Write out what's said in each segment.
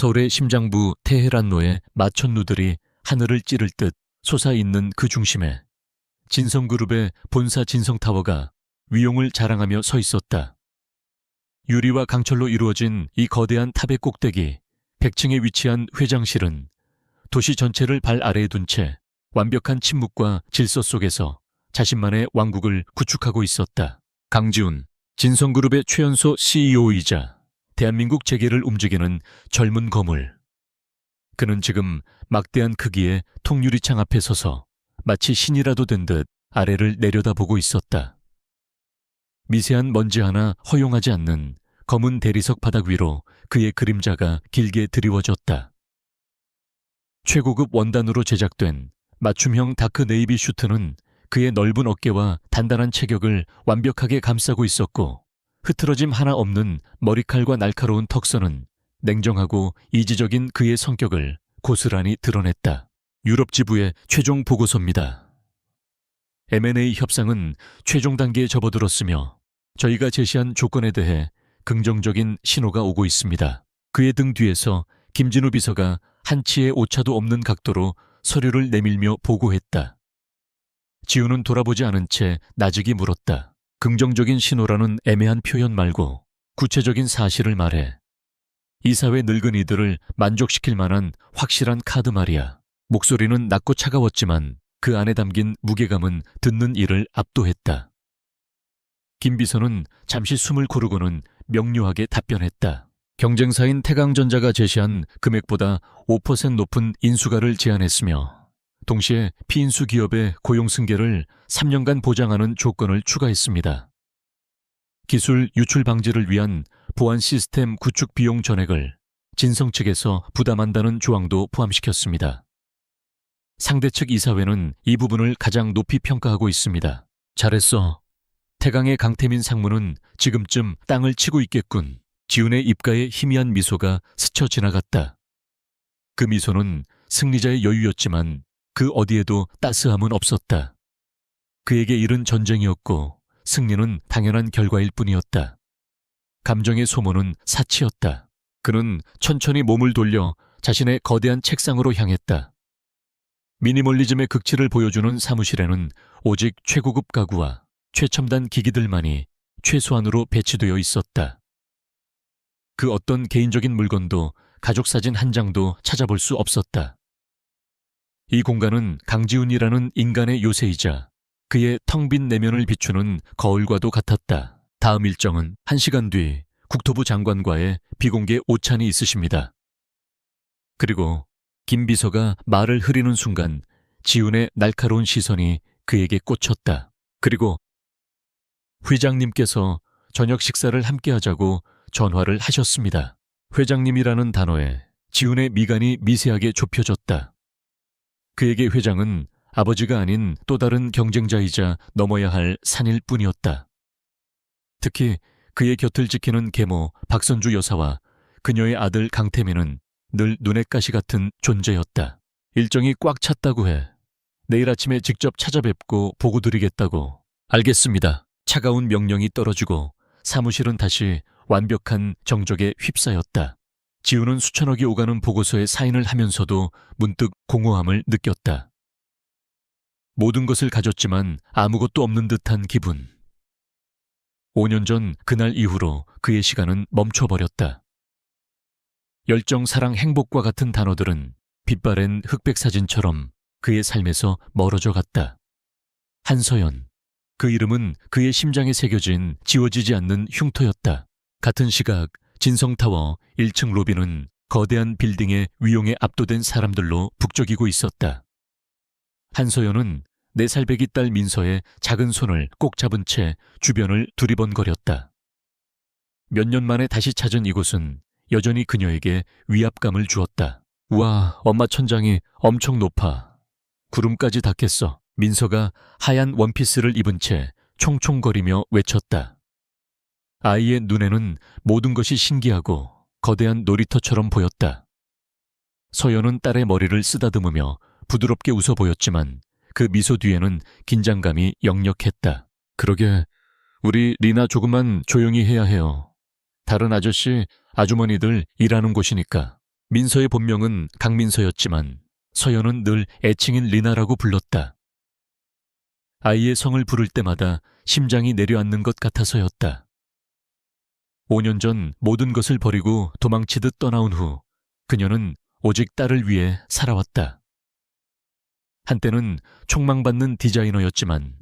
서울의 심장부 테헤란로에 마천루들이 하늘을 찌를 듯 솟아있는 그 중심에 진성그룹의 본사 진성타워가 위용을 자랑하며 서 있었다. 유리와 강철로 이루어진 이 거대한 탑의 꼭대기 100층에 위치한 회장실은 도시 전체를 발 아래에 둔 채 완벽한 침묵과 질서 속에서 자신만의 왕국을 구축하고 있었다. 강지훈, 진성그룹의 최연소 CEO이자 대한민국 재계를 움직이는 젊은 거물. 그는 지금 막대한 크기의 통유리창 앞에 서서 마치 신이라도 된 듯 아래를 내려다보고 있었다. 미세한 먼지 하나 허용하지 않는 검은 대리석 바닥 위로 그의 그림자가 길게 드리워졌다. 최고급 원단으로 제작된 맞춤형 다크 네이비 슈트는 그의 넓은 어깨와 단단한 체격을 완벽하게 감싸고 있었고, 흐트러짐 하나 없는 머리칼과 날카로운 턱선은 냉정하고 이지적인 그의 성격을 고스란히 드러냈다. 유럽 지부의 최종 보고서입니다. M&A 협상은 최종 단계에 접어들었으며 저희가 제시한 조건에 대해 긍정적인 신호가 오고 있습니다. 그의 등 뒤에서 김진우 비서가 한치의 오차도 없는 각도로 서류를 내밀며 보고했다. 지우는 돌아보지 않은 채 나직이 물었다. 긍정적인 신호라는 애매한 표현 말고 구체적인 사실을 말해. 이 사회 늙은이들을 만족시킬 만한 확실한 카드 말이야. 목소리는 낮고 차가웠지만 그 안에 담긴 무게감은 듣는 이를 압도했다. 김 비서는 잠시 숨을 고르고는 명료하게 답변했다. 경쟁사인 태강전자가 제시한 금액보다 5% 높은 인수가를 제안했으며 동시에 피인수 기업의 고용 승계를 3년간 보장하는 조건을 추가했습니다. 기술 유출 방지를 위한 보안 시스템 구축 비용 전액을 진성 측에서 부담한다는 조항도 포함시켰습니다. 상대 측 이사회는 이 부분을 가장 높이 평가하고 있습니다. 잘했어. 태강의 강태민 상무는 지금쯤 땅을 치고 있겠군. 지훈의 입가에 희미한 미소가 스쳐 지나갔다. 그 미소는 승리자의 여유였지만 그 어디에도 따스함은 없었다. 그에게 일은 전쟁이었고 승리는 당연한 결과일 뿐이었다. 감정의 소모는 사치였다. 그는 천천히 몸을 돌려 자신의 거대한 책상으로 향했다. 미니멀리즘의 극치를 보여주는 사무실에는 오직 최고급 가구와 최첨단 기기들만이 최소한으로 배치되어 있었다. 그 어떤 개인적인 물건도 가족사진 한 장도 찾아볼 수 없었다. 이 공간은 강지훈이라는 인간의 요새이자 그의 텅 빈 내면을 비추는 거울과도 같았다. 다음 일정은 1시간 뒤 국토부 장관과의 비공개 오찬이 있으십니다. 그리고 김 비서가 말을 흐리는 순간 지훈의 날카로운 시선이 그에게 꽂혔다. 그리고 회장님께서 저녁 식사를 함께 하자고 전화를 하셨습니다. 회장님이라는 단어에 지훈의 미간이 미세하게 좁혀졌다. 그에게 회장은 아버지가 아닌 또 다른 경쟁자이자 넘어야 할 산일 뿐이었다. 특히 그의 곁을 지키는 계모 박선주 여사와 그녀의 아들 강태민은 늘 눈엣 가시 같은 존재였다. 일정이 꽉 찼다고 해. 내일 아침에 직접 찾아뵙고 보고드리겠다고. 알겠습니다. 차가운 명령이 떨어지고 사무실은 다시 완벽한 정적에 휩싸였다. 지우는 수천억이 오가는 보고서에 사인을 하면서도 문득 공허함을 느꼈다. 모든 것을 가졌지만 아무것도 없는 듯한 기분. 5년 전 그날 이후로 그의 시간은 멈춰버렸다. 열정, 사랑, 행복과 같은 단어들은 빛바랜 흑백 사진처럼 그의 삶에서 멀어져 갔다. 한서연. 그 이름은 그의 심장에 새겨진 지워지지 않는 흉터였다. 같은 시각 진성타워 1층 로비는 거대한 빌딩의 위용에 압도된 사람들로 북적이고 있었다. 한서연은 4살배기 딸 민서의 작은 손을 꼭 잡은 채 주변을 두리번거렸다. 몇 년 만에 다시 찾은 이곳은 여전히 그녀에게 위압감을 주었다. 우와, 엄마 천장이 엄청 높아. 구름까지 닿겠어. 민서가 하얀 원피스를 입은 채 총총거리며 외쳤다. 아이의 눈에는 모든 것이 신기하고 거대한 놀이터처럼 보였다. 서연은 딸의 머리를 쓰다듬으며 부드럽게 웃어 보였지만 그 미소 뒤에는 긴장감이 역력했다. 그러게, 우리 리나 조금만 조용히 해야 해요. 다른 아저씨, 아주머니들 일하는 곳이니까. 민서의 본명은 강민서였지만 서연은 늘 애칭인 리나라고 불렀다. 아이의 성을 부를 때마다 심장이 내려앉는 것 같아서였다. 5년 전 모든 것을 버리고 도망치듯 떠나온 후 그녀는 오직 딸을 위해 살아왔다. 한때는 촉망받는 디자이너였지만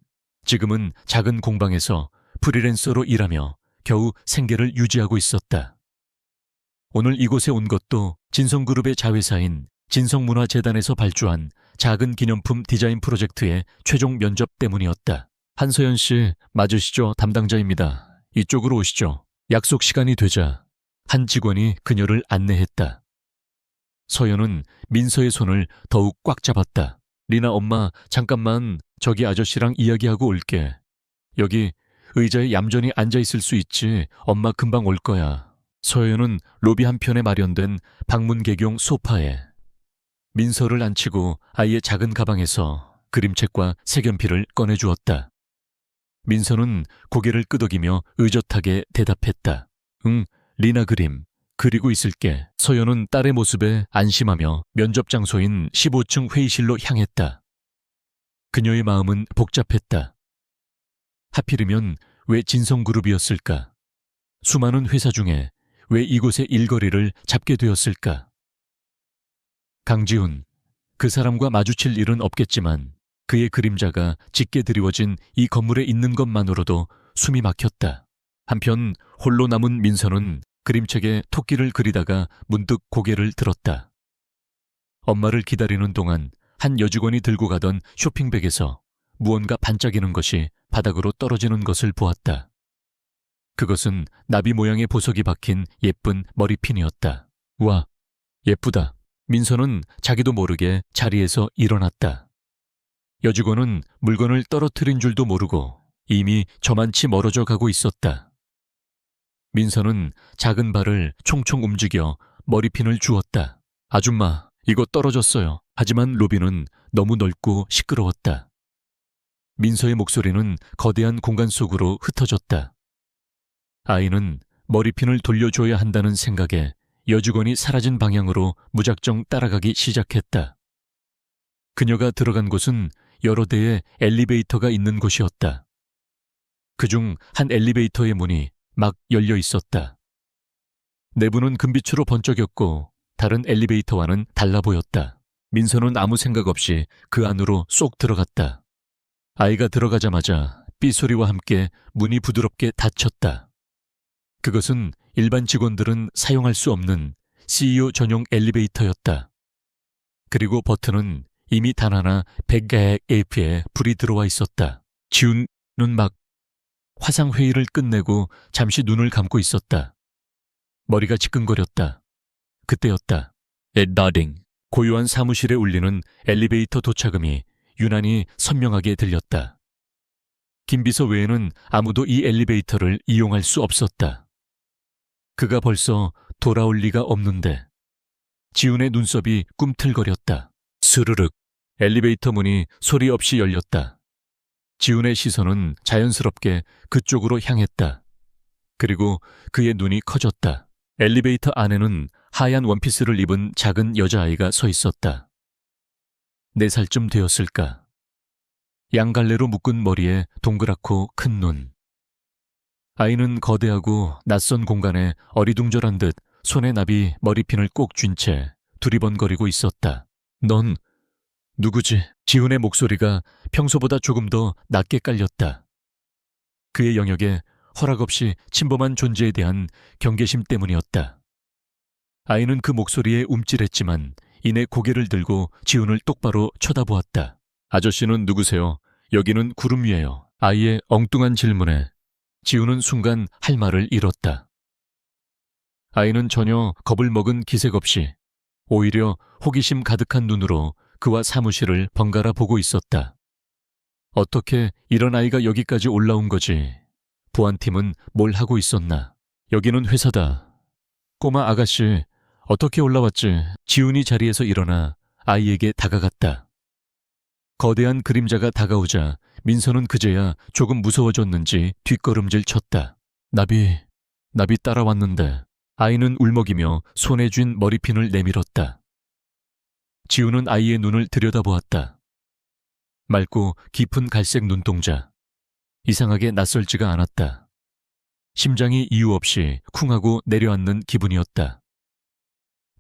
지금은 작은 공방에서 프리랜서로 일하며 겨우 생계를 유지하고 있었다. 오늘 이곳에 온 것도 진성그룹의 자회사인 진성문화재단에서 발주한 작은 기념품 디자인 프로젝트의 최종 면접 때문이었다. 한서연 씨 맞으시죠? 담당자입니다. 이쪽으로 오시죠. 약속 시간이 되자 한 직원이 그녀를 안내했다. 서연은 민서의 손을 더욱 꽉 잡았다. 리나 엄마, 잠깐만 저기 아저씨랑 이야기하고 올게. 여기 의자에 얌전히 앉아있을 수 있지. 엄마 금방 올 거야. 서연은 로비 한편에 마련된 방문객용 소파에 민서를 앉히고 아이의 작은 가방에서 그림책과 색연필을 꺼내주었다. 민서는 고개를 끄덕이며 의젓하게 대답했다. 응, 리나 그림 그리고 있을게. 서연은 딸의 모습에 안심하며 면접 장소인 15층 회의실로 향했다. 그녀의 마음은 복잡했다. 하필이면 왜 진성그룹이었을까? 수많은 회사 중에 왜 이곳의 일거리를 잡게 되었을까? 강지훈, 그 사람과 마주칠 일은 없겠지만 그의 그림자가 짙게 드리워진 이 건물에 있는 것만으로도 숨이 막혔다. 한편 홀로 남은 민서는 그림책에 토끼를 그리다가 문득 고개를 들었다. 엄마를 기다리는 동안 한 여직원이 들고 가던 쇼핑백에서 무언가 반짝이는 것이 바닥으로 떨어지는 것을 보았다. 그것은 나비 모양의 보석이 박힌 예쁜 머리핀이었다. 와, 예쁘다. 민서는 자기도 모르게 자리에서 일어났다. 여직원은 물건을 떨어뜨린 줄도 모르고 이미 저만치 멀어져 가고 있었다. 민서는 작은 발을 총총 움직여 머리핀을 주었다. 아줌마, 이거 떨어졌어요. 하지만 로비는 너무 넓고 시끄러웠다. 민서의 목소리는 거대한 공간 속으로 흩어졌다. 아이는 머리핀을 돌려줘야 한다는 생각에 여직원이 사라진 방향으로 무작정 따라가기 시작했다. 그녀가 들어간 곳은 여러 대의 엘리베이터가 있는 곳이었다. 그중 한 엘리베이터의 문이 막 열려 있었다. 내부는 금빛으로 번쩍였고 다른 엘리베이터와는 달라 보였다. 민서는 아무 생각 없이 그 안으로 쏙 들어갔다. 아이가 들어가자마자 삐소리와 함께 문이 부드럽게 닫혔다. 그것은 일반 직원들은 사용할 수 없는 CEO 전용 엘리베이터였다. 그리고 버튼은 이미 단 하나 100AF에 불이 들어와 있었다. 지훈은 막 화상회의를 끝내고 잠시 눈을 감고 있었다. 머리가 지끈거렸다. 그때였다. nodding. 고요한 사무실에 울리는 엘리베이터 도착음이 유난히 선명하게 들렸다. 김비서 외에는 아무도 이 엘리베이터를 이용할 수 없었다. 그가 벌써 돌아올 리가 없는데. 지훈의 눈썹이 꿈틀거렸다. 스르륵. 엘리베이터 문이 소리 없이 열렸다. 지훈의 시선은 자연스럽게 그쪽으로 향했다. 그리고 그의 눈이 커졌다. 엘리베이터 안에는 하얀 원피스를 입은 작은 여자아이가 서 있었다. 4살쯤 되었을까. 양갈래로 묶은 머리에 동그랗고 큰 눈. 아이는 거대하고 낯선 공간에 어리둥절한 듯 손에 나비 머리핀을 꼭 쥔 채 두리번거리고 있었다. 넌 누구지? 지훈의 목소리가 평소보다 조금 더 낮게 깔렸다. 그의 영역에 허락 없이 침범한 존재에 대한 경계심 때문이었다. 아이는 그 목소리에 움찔했지만 이내 고개를 들고 지훈을 똑바로 쳐다보았다. 아저씨는 누구세요? 여기는 구름 위에요. 아이의 엉뚱한 질문에 지훈은 순간 할 말을 잃었다. 아이는 전혀 겁을 먹은 기색 없이 오히려 호기심 가득한 눈으로 그와 사무실을 번갈아 보고 있었다. 어떻게 이런 아이가 여기까지 올라온 거지? 보안팀은 뭘 하고 있었나? 여기는 회사다. 꼬마 아가씨, 어떻게 올라왔지? 지훈이 자리에서 일어나 아이에게 다가갔다. 거대한 그림자가 다가오자 민서는 그제야 조금 무서워졌는지 뒷걸음질 쳤다. 나비 따라왔는데. 아이는 울먹이며 손에 쥔 머리핀을 내밀었다. 지우는 아이의 눈을 들여다보았다. 맑고 깊은 갈색 눈동자. 이상하게 낯설지가 않았다. 심장이 이유 없이 쿵하고 내려앉는 기분이었다.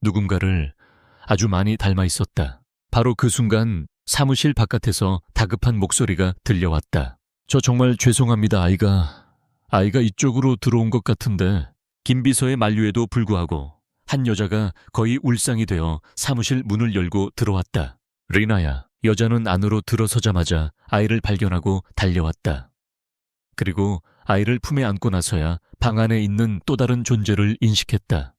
누군가를 아주 많이 닮아 있었다. 바로 그 순간 사무실 바깥에서 다급한 목소리가 들려왔다. 저 정말 죄송합니다, 아이가 이쪽으로 들어온 것 같은데. 김 비서의 만류에도 불구하고 한 여자가 거의 울상이 되어 사무실 문을 열고 들어왔다. 리나야. 여자는 안으로 들어서자마자 아이를 발견하고 달려왔다. 그리고 아이를 품에 안고 나서야 방 안에 있는 또 다른 존재를 인식했다.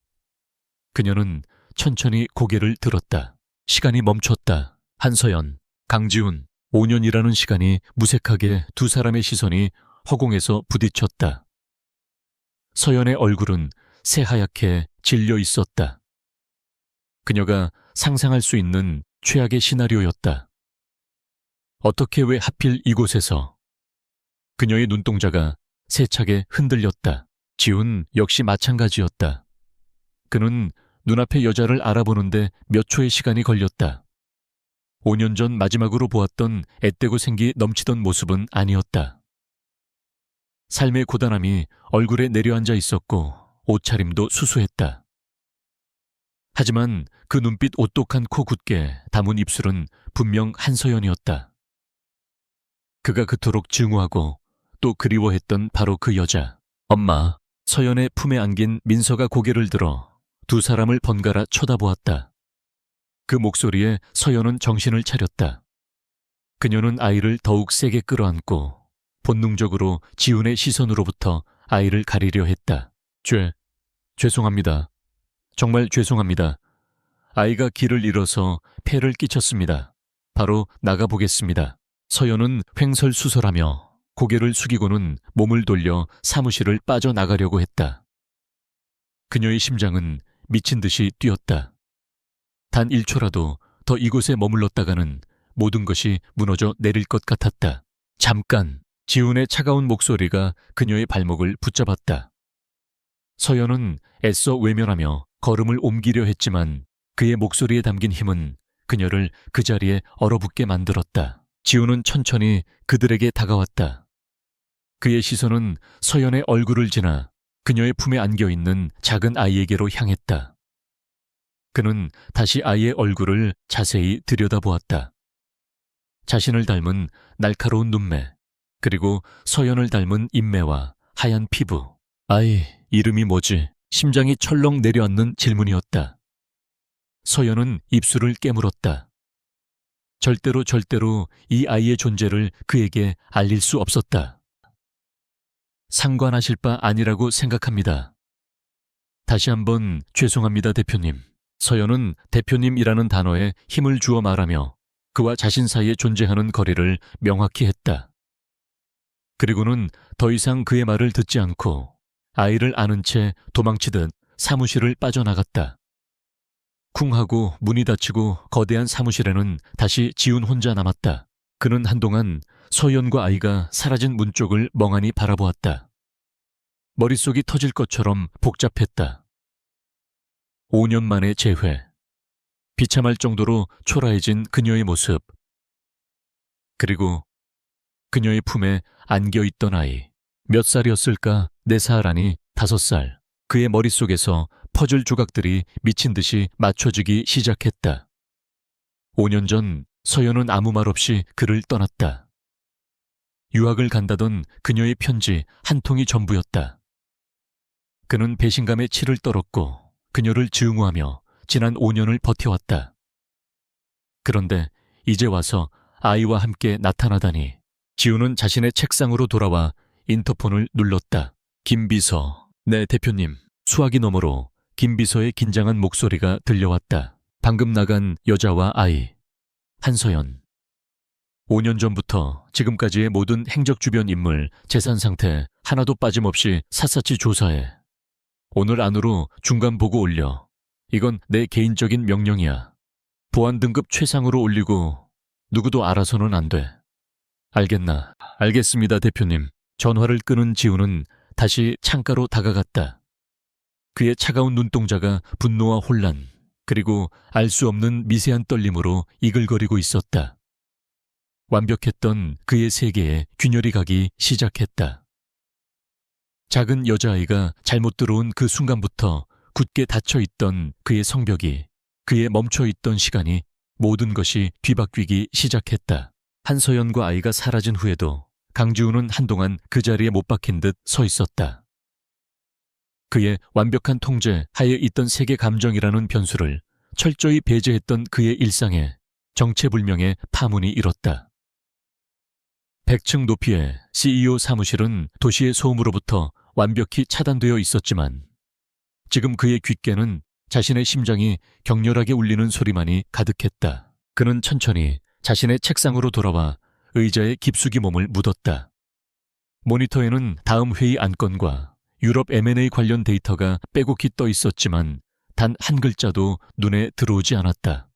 그녀는 천천히 고개를 들었다. 시간이 멈췄다. 한서연, 강지훈, 5년이라는 시간이 무색하게 두 사람의 시선이 허공에서 부딪혔다. 서연의 얼굴은 새하얗게 질려 있었다. 그녀가 상상할 수 있는 최악의 시나리오였다. 어떻게 왜 하필 이곳에서? 그녀의 눈동자가 세차게 흔들렸다. 지훈 역시 마찬가지였다. 그는 눈앞의 여자를 알아보는데 몇 초의 시간이 걸렸다. 5년 전 마지막으로 보았던 앳되고 생기 넘치던 모습은 아니었다. 삶의 고단함이 얼굴에 내려앉아 있었고 옷차림도 수수했다. 하지만 그 눈빛 오똑한 코 굳게 담은 입술은 분명 한서연이었다. 그가 그토록 증오하고 또 그리워했던 바로 그 여자. 엄마. 서연의 품에 안긴 민서가 고개를 들어 두 사람을 번갈아 쳐다보았다. 그 목소리에 서연은 정신을 차렸다. 그녀는 아이를 더욱 세게 끌어안고 본능적으로 지훈의 시선으로부터 아이를 가리려 했다. 죄송합니다. 정말 죄송합니다. 아이가 길을 잃어서 폐를 끼쳤습니다. 바로 나가보겠습니다. 서연은 횡설수설하며 고개를 숙이고는 몸을 돌려 사무실을 빠져나가려고 했다. 그녀의 심장은 미친 듯이 뛰었다. 단 1초라도 더 이곳에 머물렀다가는 모든 것이 무너져 내릴 것 같았다. 잠깐! 지훈의 차가운 목소리가 그녀의 발목을 붙잡았다. 서연은 애써 외면하며 걸음을 옮기려 했지만 그의 목소리에 담긴 힘은 그녀를 그 자리에 얼어붙게 만들었다. 지훈은 천천히 그들에게 다가왔다. 그의 시선은 서연의 얼굴을 지나 그녀의 품에 안겨있는 작은 아이에게로 향했다. 그는 다시 아이의 얼굴을 자세히 들여다보았다. 자신을 닮은 날카로운 눈매, 그리고 서연을 닮은 인매와 하얀 피부. 아이, 이름이 뭐지? 심장이 철렁 내려앉는 질문이었다. 서연은 입술을 깨물었다. 절대로 이 아이의 존재를 그에게 알릴 수 없었다. 상관하실 바 아니라고 생각합니다. 다시 한번 죄송합니다, 대표님. 서연은 대표님이라는 단어에 힘을 주어 말하며 그와 자신 사이에 존재하는 거리를 명확히 했다. 그리고는 더 이상 그의 말을 듣지 않고 아이를 안은 채 도망치듯 사무실을 빠져나갔다. 쿵하고 문이 닫히고 거대한 사무실에는 다시 지훈 혼자 남았다. 그는 한동안 서연과 아이가 사라진 문 쪽을 멍하니 바라보았다. 머릿속이 터질 것처럼 복잡했다. 5년 만의 재회. 비참할 정도로 초라해진 그녀의 모습. 그리고 그녀의 품에 안겨있던 아이. 몇 살이었을까? 4살 아니 5살. 그의 머릿속에서 퍼즐 조각들이 미친 듯이 맞춰지기 시작했다. 5년 전 서연은 아무 말 없이 그를 떠났다. 유학을 간다던 그녀의 편지 한 통이 전부였다. 그는 배신감에 치를 떨었고 그녀를 증오하며 지난 5년을 버텨왔다. 그런데 이제 와서 아이와 함께 나타나다니. 지훈은 자신의 책상으로 돌아와 인터폰을 눌렀다. 김 비서. 네, 대표님. 수화기 너머로 김 비서의 긴장한 목소리가 들려왔다. 방금 나간 여자와 아이. 한서연. 5년 전부터 지금까지의 모든 행적 주변 인물, 재산 상태 하나도 빠짐없이 샅샅이 조사해. 오늘 안으로 중간 보고 올려. 이건 내 개인적인 명령이야. 보안 등급 최상으로 올리고 누구도 알아서는 안 돼. 알겠나? 알겠습니다, 대표님. 전화를 끊은 지훈은 다시 창가로 다가갔다. 그의 차가운 눈동자가 분노와 혼란, 그리고 알 수 없는 미세한 떨림으로 이글거리고 있었다. 완벽했던 그의 세계에 균열이 가기 시작했다. 작은 여자아이가 잘못 들어온 그 순간부터 굳게 닫혀있던 그의 성벽이, 그의 멈춰있던 시간이, 모든 것이 뒤바뀌기 시작했다. 한서연과 아이가 사라진 후에도 강지우는 한동안 그 자리에 못 박힌 듯 서 있었다. 그의 완벽한 통제 하에 있던 세계 감정이라는 변수를 철저히 배제했던 그의 일상에 정체불명의 파문이 일었다. 100층 높이의 CEO 사무실은 도시의 소음으로부터 완벽히 차단되어 있었지만 지금 그의 귓께는 자신의 심장이 격렬하게 울리는 소리만이 가득했다. 그는 천천히 자신의 책상으로 돌아와 의자에 깊숙이 몸을 묻었다. 모니터에는 다음 회의 안건과 유럽 M&A 관련 데이터가 빼곡히 떠 있었지만 단 한 글자도 눈에 들어오지 않았다.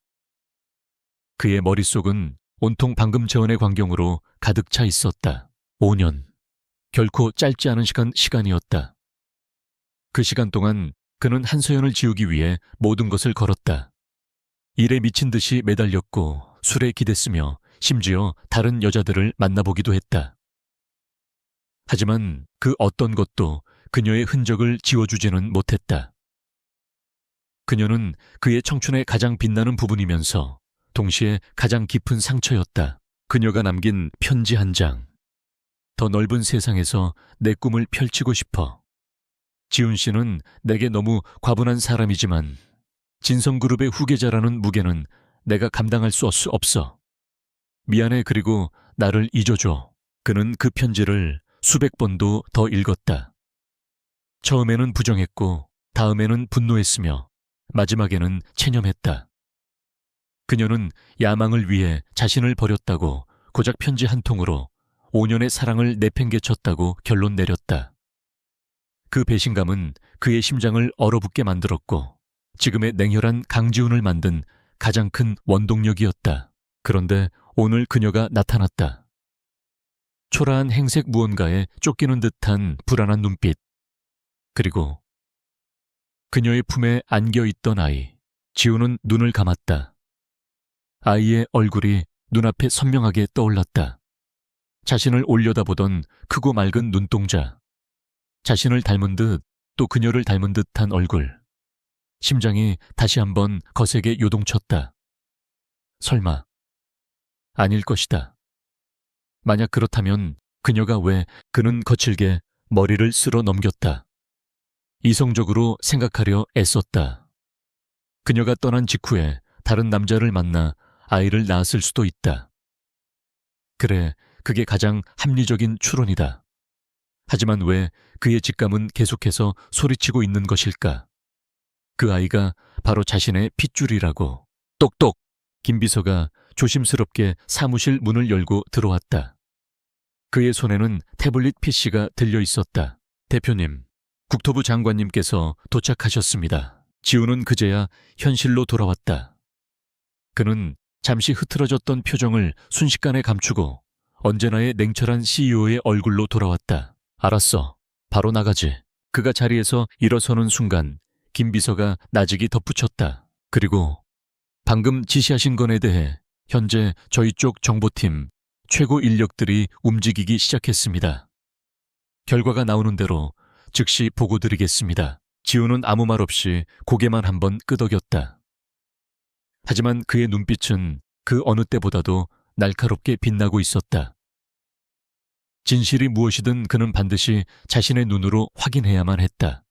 그의 머릿속은 온통 방금 재원의 광경으로 가득 차 있었다. 5년. 결코 짧지 않은 시간이었다. 그 시간 동안 그는 한서연을 지우기 위해 모든 것을 걸었다. 일에 미친 듯이 매달렸고 술에 기댔으며 심지어 다른 여자들을 만나보기도 했다. 하지만 그 어떤 것도 그녀의 흔적을 지워주지는 못했다. 그녀는 그의 청춘의 가장 빛나는 부분이면서 동시에 가장 깊은 상처였다. 그녀가 남긴 편지 한 장. 더 넓은 세상에서 내 꿈을 펼치고 싶어. 지훈 씨는 내게 너무 과분한 사람이지만 진성그룹의 후계자라는 무게는 내가 감당할 수 없어. 미안해. 그리고 나를 잊어줘. 그는 그 편지를 수백 번도 더 읽었다. 처음에는 부정했고 다음에는 분노했으며 마지막에는 체념했다. 그녀는 야망을 위해 자신을 버렸다고 고작 편지 한 통으로 5년의 사랑을 내팽개쳤다고 결론 내렸다. 그 배신감은 그의 심장을 얼어붙게 만들었고 지금의 냉혈한 강지훈을 만든 가장 큰 원동력이었다. 그런데 오늘 그녀가 나타났다. 초라한 행색 무언가에 쫓기는 듯한 불안한 눈빛. 그리고 그녀의 품에 안겨있던 아이. 지훈은 눈을 감았다. 아이의 얼굴이 눈앞에 선명하게 떠올랐다. 자신을 올려다보던 크고 맑은 눈동자. 자신을 닮은 듯 또 그녀를 닮은 듯한 얼굴. 심장이 다시 한번 거세게 요동쳤다. 설마 아닐 것이다. 만약 그렇다면 그녀가 왜 그는 거칠게 머리를 쓸어 넘겼다. 이성적으로 생각하려 애썼다. 그녀가 떠난 직후에 다른 남자를 만나 아이를 낳았을 수도 있다. 그래, 그게 가장 합리적인 추론이다. 하지만 왜 그의 직감은 계속해서 소리치고 있는 것일까? 그 아이가 바로 자신의 핏줄이라고. 똑똑! 김 비서가 조심스럽게 사무실 문을 열고 들어왔다. 그의 손에는 태블릿 PC가 들려 있었다. 대표님, 국토부 장관님께서 도착하셨습니다. 지훈은 그제야 현실로 돌아왔다. 그는 잠시 흐트러졌던 표정을 순식간에 감추고 언제나의 냉철한 CEO의 얼굴로 돌아왔다. 알았어. 바로 나가지. 그가 자리에서 일어서는 순간 김 비서가 나직이 덧붙였다. 그리고 방금 지시하신 건에 대해 현재 저희 쪽 정보팀 최고 인력들이 움직이기 시작했습니다. 결과가 나오는 대로 즉시 보고드리겠습니다. 지훈은 아무 말 없이 고개만 한번 끄덕였다. 하지만 그의 눈빛은 그 어느 때보다도 날카롭게 빛나고 있었다. 진실이 무엇이든 그는 반드시 자신의 눈으로 확인해야만 했다.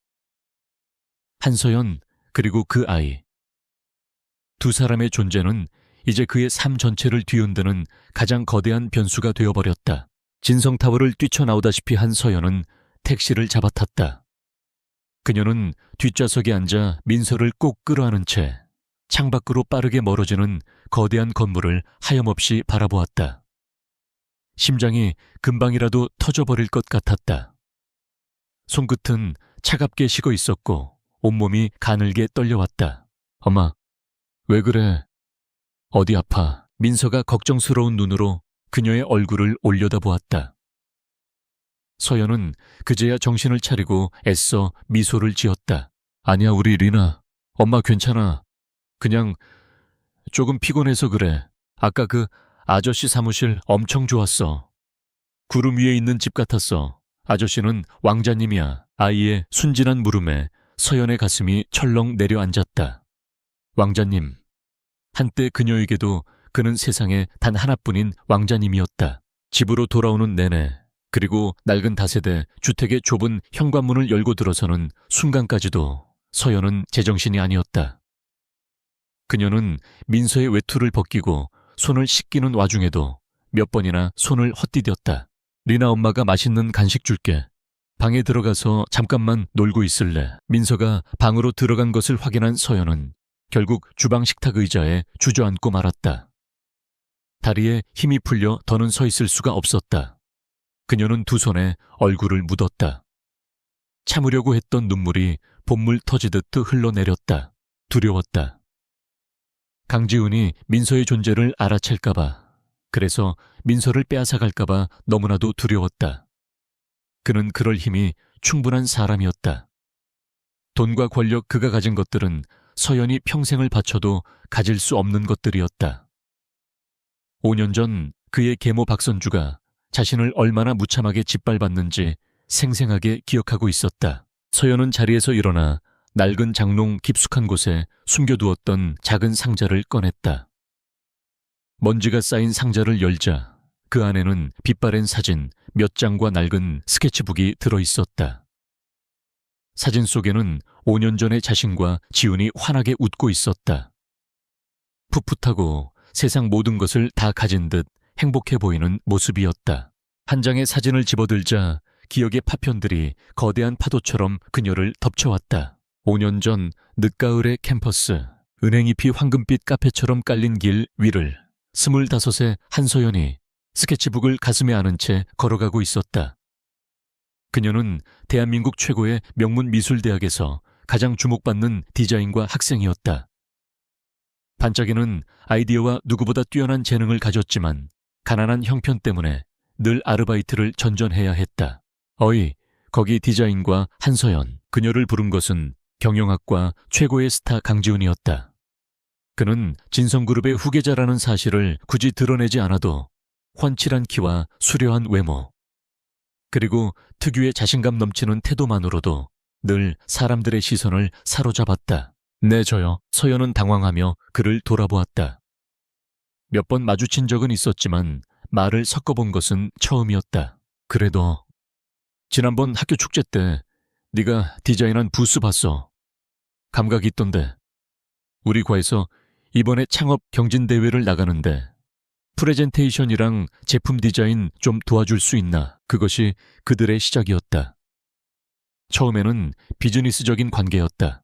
한서연 그리고 그 아이. 두 사람의 존재는 이제 그의 삶 전체를 뒤흔드는 가장 거대한 변수가 되어버렸다. 진성타워를 뛰쳐나오다시피 한 서연은 택시를 잡아탔다. 그녀는 뒷좌석에 앉아 민서를 꼭 끌어안은 채 창밖으로 빠르게 멀어지는 거대한 건물을 하염없이 바라보았다. 심장이 금방이라도 터져버릴 것 같았다. 손끝은 차갑게 식어 있었고 온몸이 가늘게 떨려왔다. 엄마, 왜 그래? 어디 아파? 민서가 걱정스러운 눈으로 그녀의 얼굴을 올려다보았다. 서연은 그제야 정신을 차리고 애써 미소를 지었다. 아니야, 우리 리나. 엄마 괜찮아. 그냥 조금 피곤해서 그래. 아까 그 아저씨 사무실 엄청 좋았어. 구름 위에 있는 집 같았어. 아저씨는 왕자님이야. 아이의 순진한 물음에 서연의 가슴이 철렁 내려앉았다. 왕자님. 한때 그녀에게도 그는 세상에 단 하나뿐인 왕자님이었다. 집으로 돌아오는 내내, 그리고 낡은 다세대 주택의 좁은 현관문을 열고 들어서는 순간까지도 서연은 제정신이 아니었다. 그녀는 민서의 외투를 벗기고 손을 씻기는 와중에도 몇 번이나 손을 헛디뎠다. 리나 엄마가 맛있는 간식 줄게. 방에 들어가서 잠깐만 놀고 있을래. 민서가 방으로 들어간 것을 확인한 서연은 결국 주방 식탁 의자에 주저앉고 말았다. 다리에 힘이 풀려 더는 서 있을 수가 없었다. 그녀는 두 손에 얼굴을 묻었다. 참으려고 했던 눈물이 봇물 터지듯 흘러내렸다. 두려웠다. 강지훈이 민서의 존재를 알아챌까봐, 그래서 민서를 빼앗아갈까봐 너무나도 두려웠다. 그는 그럴 힘이 충분한 사람이었다. 돈과 권력, 그가 가진 것들은 서연이 평생을 바쳐도 가질 수 없는 것들이었다. 5년 전 그의 계모 박선주가 자신을 얼마나 무참하게 짓밟았는지 생생하게 기억하고 있었다. 서연은 자리에서 일어나 낡은 장롱 깊숙한 곳에 숨겨두었던 작은 상자를 꺼냈다. 먼지가 쌓인 상자를 열자 그 안에는 빛바랜 사진 몇 장과 낡은 스케치북이 들어있었다. 사진 속에는 5년 전의 자신과 지훈이 환하게 웃고 있었다. 풋풋하고 세상 모든 것을 다 가진 듯 행복해 보이는 모습이었다. 한 장의 사진을 집어들자 기억의 파편들이 거대한 파도처럼 그녀를 덮쳐왔다. 5년 전 늦가을의 캠퍼스, 은행잎이 황금빛 카페처럼 깔린 길 위를 25의 한서연이 스케치북을 가슴에 안은 채 걸어가고 있었다. 그녀는 대한민국 최고의 명문 미술대학에서 가장 주목받는 디자인과 학생이었다. 반짝이는 아이디어와 누구보다 뛰어난 재능을 가졌지만 가난한 형편 때문에 늘 아르바이트를 전전해야 했다. 어이, 거기 디자인과 한서연. 그녀를 부른 것은 경영학과 최고의 스타 강지훈이었다. 그는 진성그룹의 후계자라는 사실을 굳이 드러내지 않아도 훤칠한 키와 수려한 외모, 그리고 특유의 자신감 넘치는 태도만으로도 늘 사람들의 시선을 사로잡았다. 네, 저요. 서연은 당황하며 그를 돌아보았다. 몇 번 마주친 적은 있었지만 말을 섞어본 것은 처음이었다. 그래도 지난번 학교 축제 때 네가 디자인한 부스 봤어. 감각 있던데. 우리 과에서 이번에 창업 경진대회를 나가는데 프레젠테이션이랑 제품 디자인 좀 도와줄 수 있나? 그것이 그들의 시작이었다. 처음에는 비즈니스적인 관계였다.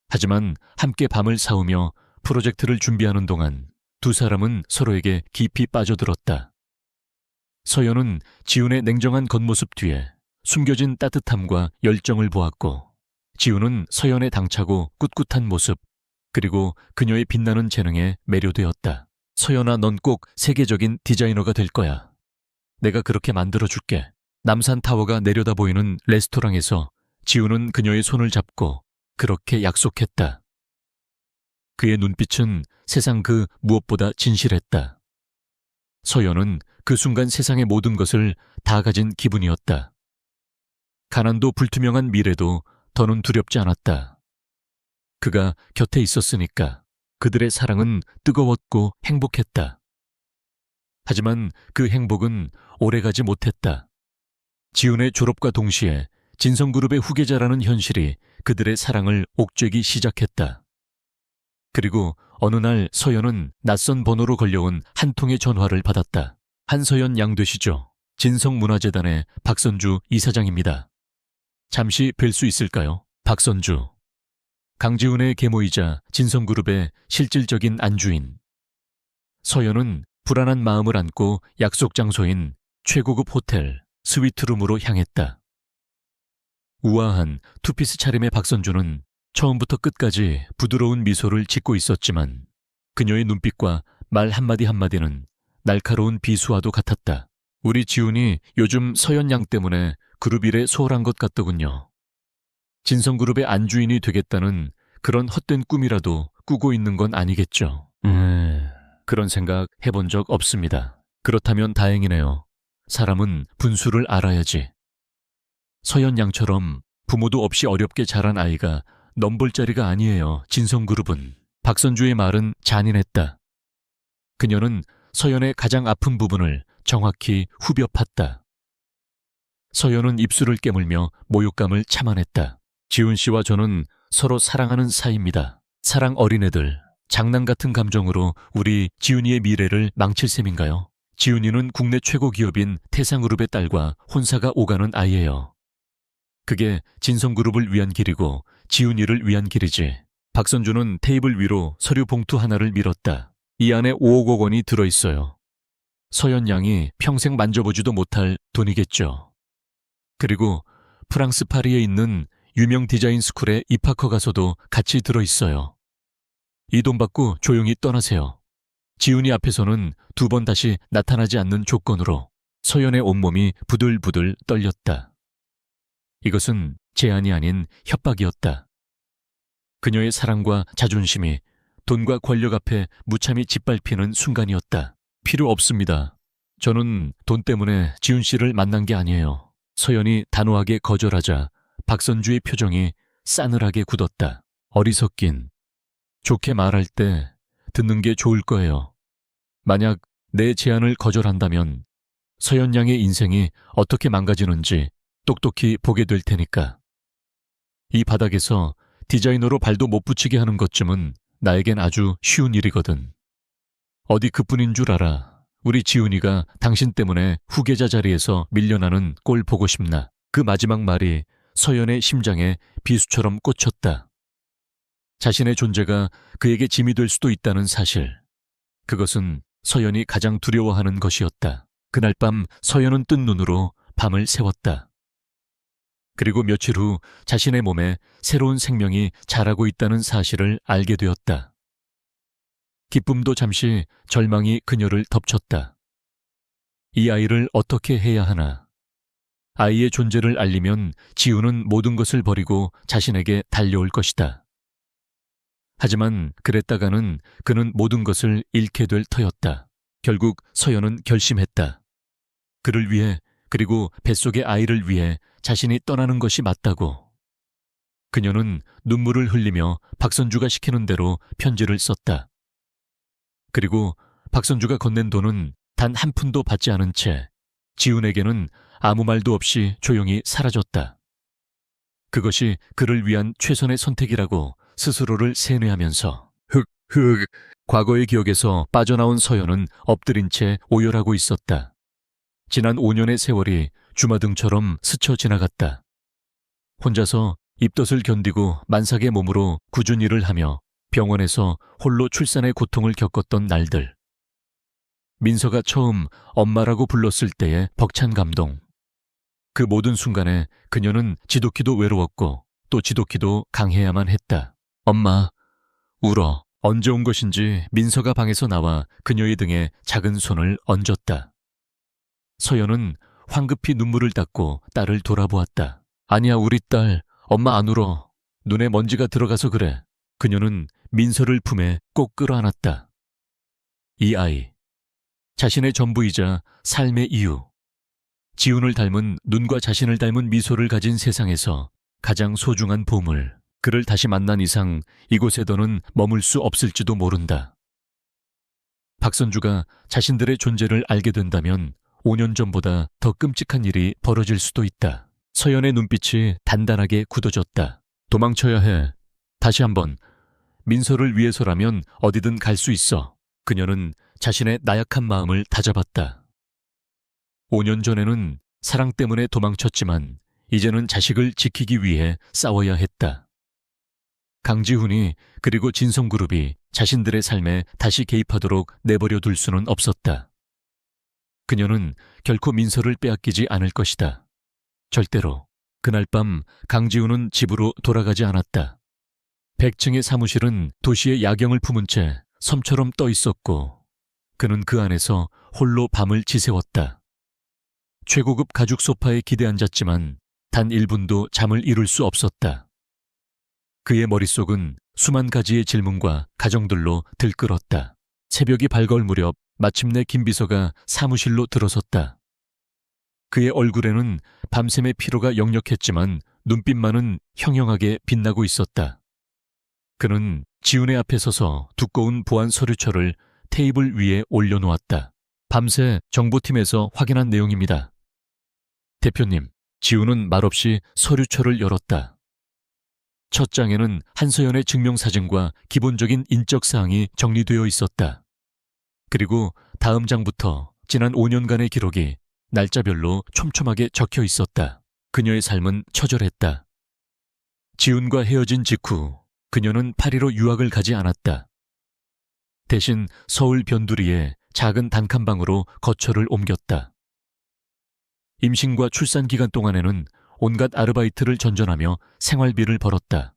하지만 함께 밤을 새우며 프로젝트를 준비하는 동안 두 사람은 서로에게 깊이 빠져들었다. 서연은 지훈의 냉정한 겉모습 뒤에 숨겨진 따뜻함과 열정을 보았고, 지훈은 서연의 당차고 꿋꿋한 모습, 그리고 그녀의 빛나는 재능에 매료되었다. 서연아, 넌 꼭 세계적인 디자이너가 될 거야. 내가 그렇게 만들어줄게. 남산타워가 내려다 보이는 레스토랑에서 지훈은 그녀의 손을 잡고 그렇게 약속했다. 그의 눈빛은 세상 그 무엇보다 진실했다. 서연은 그 순간 세상의 모든 것을 다 가진 기분이었다. 가난도 불투명한 미래도 더는 두렵지 않았다. 그가 곁에 있었으니까. 그들의 사랑은 뜨거웠고 행복했다. 하지만 그 행복은 오래가지 못했다. 지훈의 졸업과 동시에 진성그룹의 후계자라는 현실이 그들의 사랑을 옥죄기 시작했다. 그리고 어느 날 서연은 낯선 번호로 걸려온 한 통의 전화를 받았다. 한서연 양 되시죠? 진성문화재단의 박선주 이사장입니다. 잠시 뵐 수 있을까요? 박선주. 강지훈의 계모이자 진성그룹의 실질적인 안주인. 서연은 불안한 마음을 안고 약속 장소인 최고급 호텔 스위트룸으로 향했다. 우아한 투피스 차림의 박선주는 처음부터 끝까지 부드러운 미소를 짓고 있었지만 그녀의 눈빛과 말 한마디 한마디는 날카로운 비수와도 같았다. 우리 지훈이 요즘 서연 양 때문에 그룹 일에 소홀한 것 같더군요. 진성그룹의 안주인이 되겠다는 그런 헛된 꿈이라도 꾸고 있는 건 아니겠죠. 그런 생각 해본 적 없습니다. 그렇다면 다행이네요. 사람은 분수를 알아야지. 서연양처럼 부모도 없이 어렵게 자란 아이가 넘볼 자리가 아니에요. 진성그룹은. 박선주의 말은 잔인했다. 그녀는 서연의 가장 아픈 부분을 정확히 후벼 팠다. 서연은 입술을 깨물며 모욕감을 참아냈다. 지훈 씨와 저는 서로 사랑하는 사이입니다. 사랑 어린애들, 장난 같은 감정으로 우리 지훈이의 미래를 망칠 셈인가요? 지훈이는 국내 최고 기업인 태상그룹의 딸과 혼사가 오가는 아이예요. 그게 진성그룹을 위한 길이고 지훈이를 위한 길이지. 박선주는 테이블 위로 서류 봉투 하나를 밀었다. 이 안에 5억 원이 들어있어요. 서연 양이 평생 만져보지도 못할 돈이겠죠. 그리고 프랑스 파리에 있는 유명 디자인 스쿨의 입학허 가서도 같이 들어있어요. 이 돈 받고 조용히 떠나세요. 지훈이 앞에서는 2번 다시 나타나지 않는 조건으로. 서연의 온몸이 부들부들 떨렸다. 이것은 제안이 아닌 협박이었다. 그녀의 사랑과 자존심이 돈과 권력 앞에 무참히 짓밟히는 순간이었다. 필요 없습니다. 저는 돈 때문에 지훈 씨를 만난 게 아니에요. 서연이 단호하게 거절하자 박선주의 표정이 싸늘하게 굳었다. 어리석긴. 좋게 말할 때 듣는 게 좋을 거예요. 만약 내 제안을 거절한다면 서연 양의 인생이 어떻게 망가지는지 똑똑히 보게 될 테니까. 이 바닥에서 디자이너로 발도 못 붙이게 하는 것쯤은 나에겐 아주 쉬운 일이거든. 어디 그뿐인 줄 알아. 우리 지훈이가 당신 때문에 후계자 자리에서 밀려나는 꼴 보고 싶나. 그 마지막 말이 서연의 심장에 비수처럼 꽂혔다. 자신의 존재가 그에게 짐이 될 수도 있다는 사실. 그것은 서연이 가장 두려워하는 것이었다. 그날 밤 서연은 뜬 눈으로 밤을 새웠다. 그리고 며칠 후 자신의 몸에 새로운 생명이 자라고 있다는 사실을 알게 되었다. 기쁨도 잠시, 절망이 그녀를 덮쳤다. 이 아이를 어떻게 해야 하나. 아이의 존재를 알리면 지우는 모든 것을 버리고 자신에게 달려올 것이다. 하지만 그랬다가는 그는 모든 것을 잃게 될 터였다. 결국 서연은 결심했다. 그를 위해, 그리고 뱃속의 아이를 위해 자신이 떠나는 것이 맞다고. 그녀는 눈물을 흘리며 박선주가 시키는 대로 편지를 썼다. 그리고 박선주가 건넨 돈은 단 한 푼도 받지 않은 채 지훈에게는 아무 말도 없이 조용히 사라졌다. 그것이 그를 위한 최선의 선택이라고 스스로를 세뇌하면서 과거의 기억에서 빠져나온 서연은 엎드린 채 오열하고 있었다. 지난 5년의 세월이 주마등처럼 스쳐 지나갔다. 혼자서 입덧을 견디고 만삭의 몸으로 꾸준히 일을 하며 병원에서 홀로 출산의 고통을 겪었던 날들. 민서가 처음 엄마라고 불렀을 때의 벅찬 감동. 그 모든 순간에 그녀는 지독히도 외로웠고 또 지독히도 강해야만 했다. 엄마, 울어. 언제 온 것인지 민서가 방에서 나와 그녀의 등에 작은 손을 얹었다. 서연은 황급히 눈물을 닦고 딸을 돌아보았다. 아니야, 우리 딸. 엄마 안 울어. 눈에 먼지가 들어가서 그래. 그녀는 민서를 품에 꼭 끌어안았다. 이 아이. 자신의 전부이자 삶의 이유. 지훈을 닮은 눈과 자신을 닮은 미소를 가진 세상에서 가장 소중한 보물. 그를 다시 만난 이상 이곳에 더는 머물 수 없을지도 모른다. 박선주가 자신들의 존재를 알게 된다면 5년 전보다 더 끔찍한 일이 벌어질 수도 있다. 서연의 눈빛이 단단하게 굳어졌다. 도망쳐야 해. 다시 한번. 민서를 위해서라면 어디든 갈 수 있어. 그녀는 자신의 나약한 마음을 다잡았다. 5년 전에는 사랑 때문에 도망쳤지만 이제는 자식을 지키기 위해 싸워야 했다. 강지훈이 그리고 진성그룹이 자신들의 삶에 다시 개입하도록 내버려 둘 수는 없었다. 그녀는 결코 민서를 빼앗기지 않을 것이다. 절대로. 그날 밤 강지훈은 집으로 돌아가지 않았다. 100층의 사무실은 도시의 야경을 품은 채 섬처럼 떠 있었고 그는 그 안에서 홀로 밤을 지새웠다. 최고급 가죽 소파에 기대 앉았지만 단 1분도 잠을 이룰 수 없었다. 그의 머릿속은 수만 가지의 질문과 가정들로 들끓었다. 새벽이 밝을 무렵 마침내 김비서가 사무실로 들어섰다. 그의 얼굴에는 밤샘의 피로가 역력했지만 눈빛만은 형형하게 빛나고 있었다. 그는 지훈의 앞에 서서 두꺼운 보안 서류처를 테이블 위에 올려놓았다. 밤새 정보팀에서 확인한 내용입니다. 대표님, 지훈은 말없이 서류처를 열었다. 첫 장에는 한서연의 증명사진과 기본적인 인적사항이 정리되어 있었다. 그리고 다음 장부터 지난 5년간의 기록이 날짜별로 촘촘하게 적혀 있었다. 그녀의 삶은 처절했다. 지훈과 헤어진 직후 그녀는 파리로 유학을 가지 않았다. 대신 서울 변두리에 작은 단칸방으로 거처를 옮겼다. 임신과 출산 기간 동안에는 온갖 아르바이트를 전전하며 생활비를 벌었다.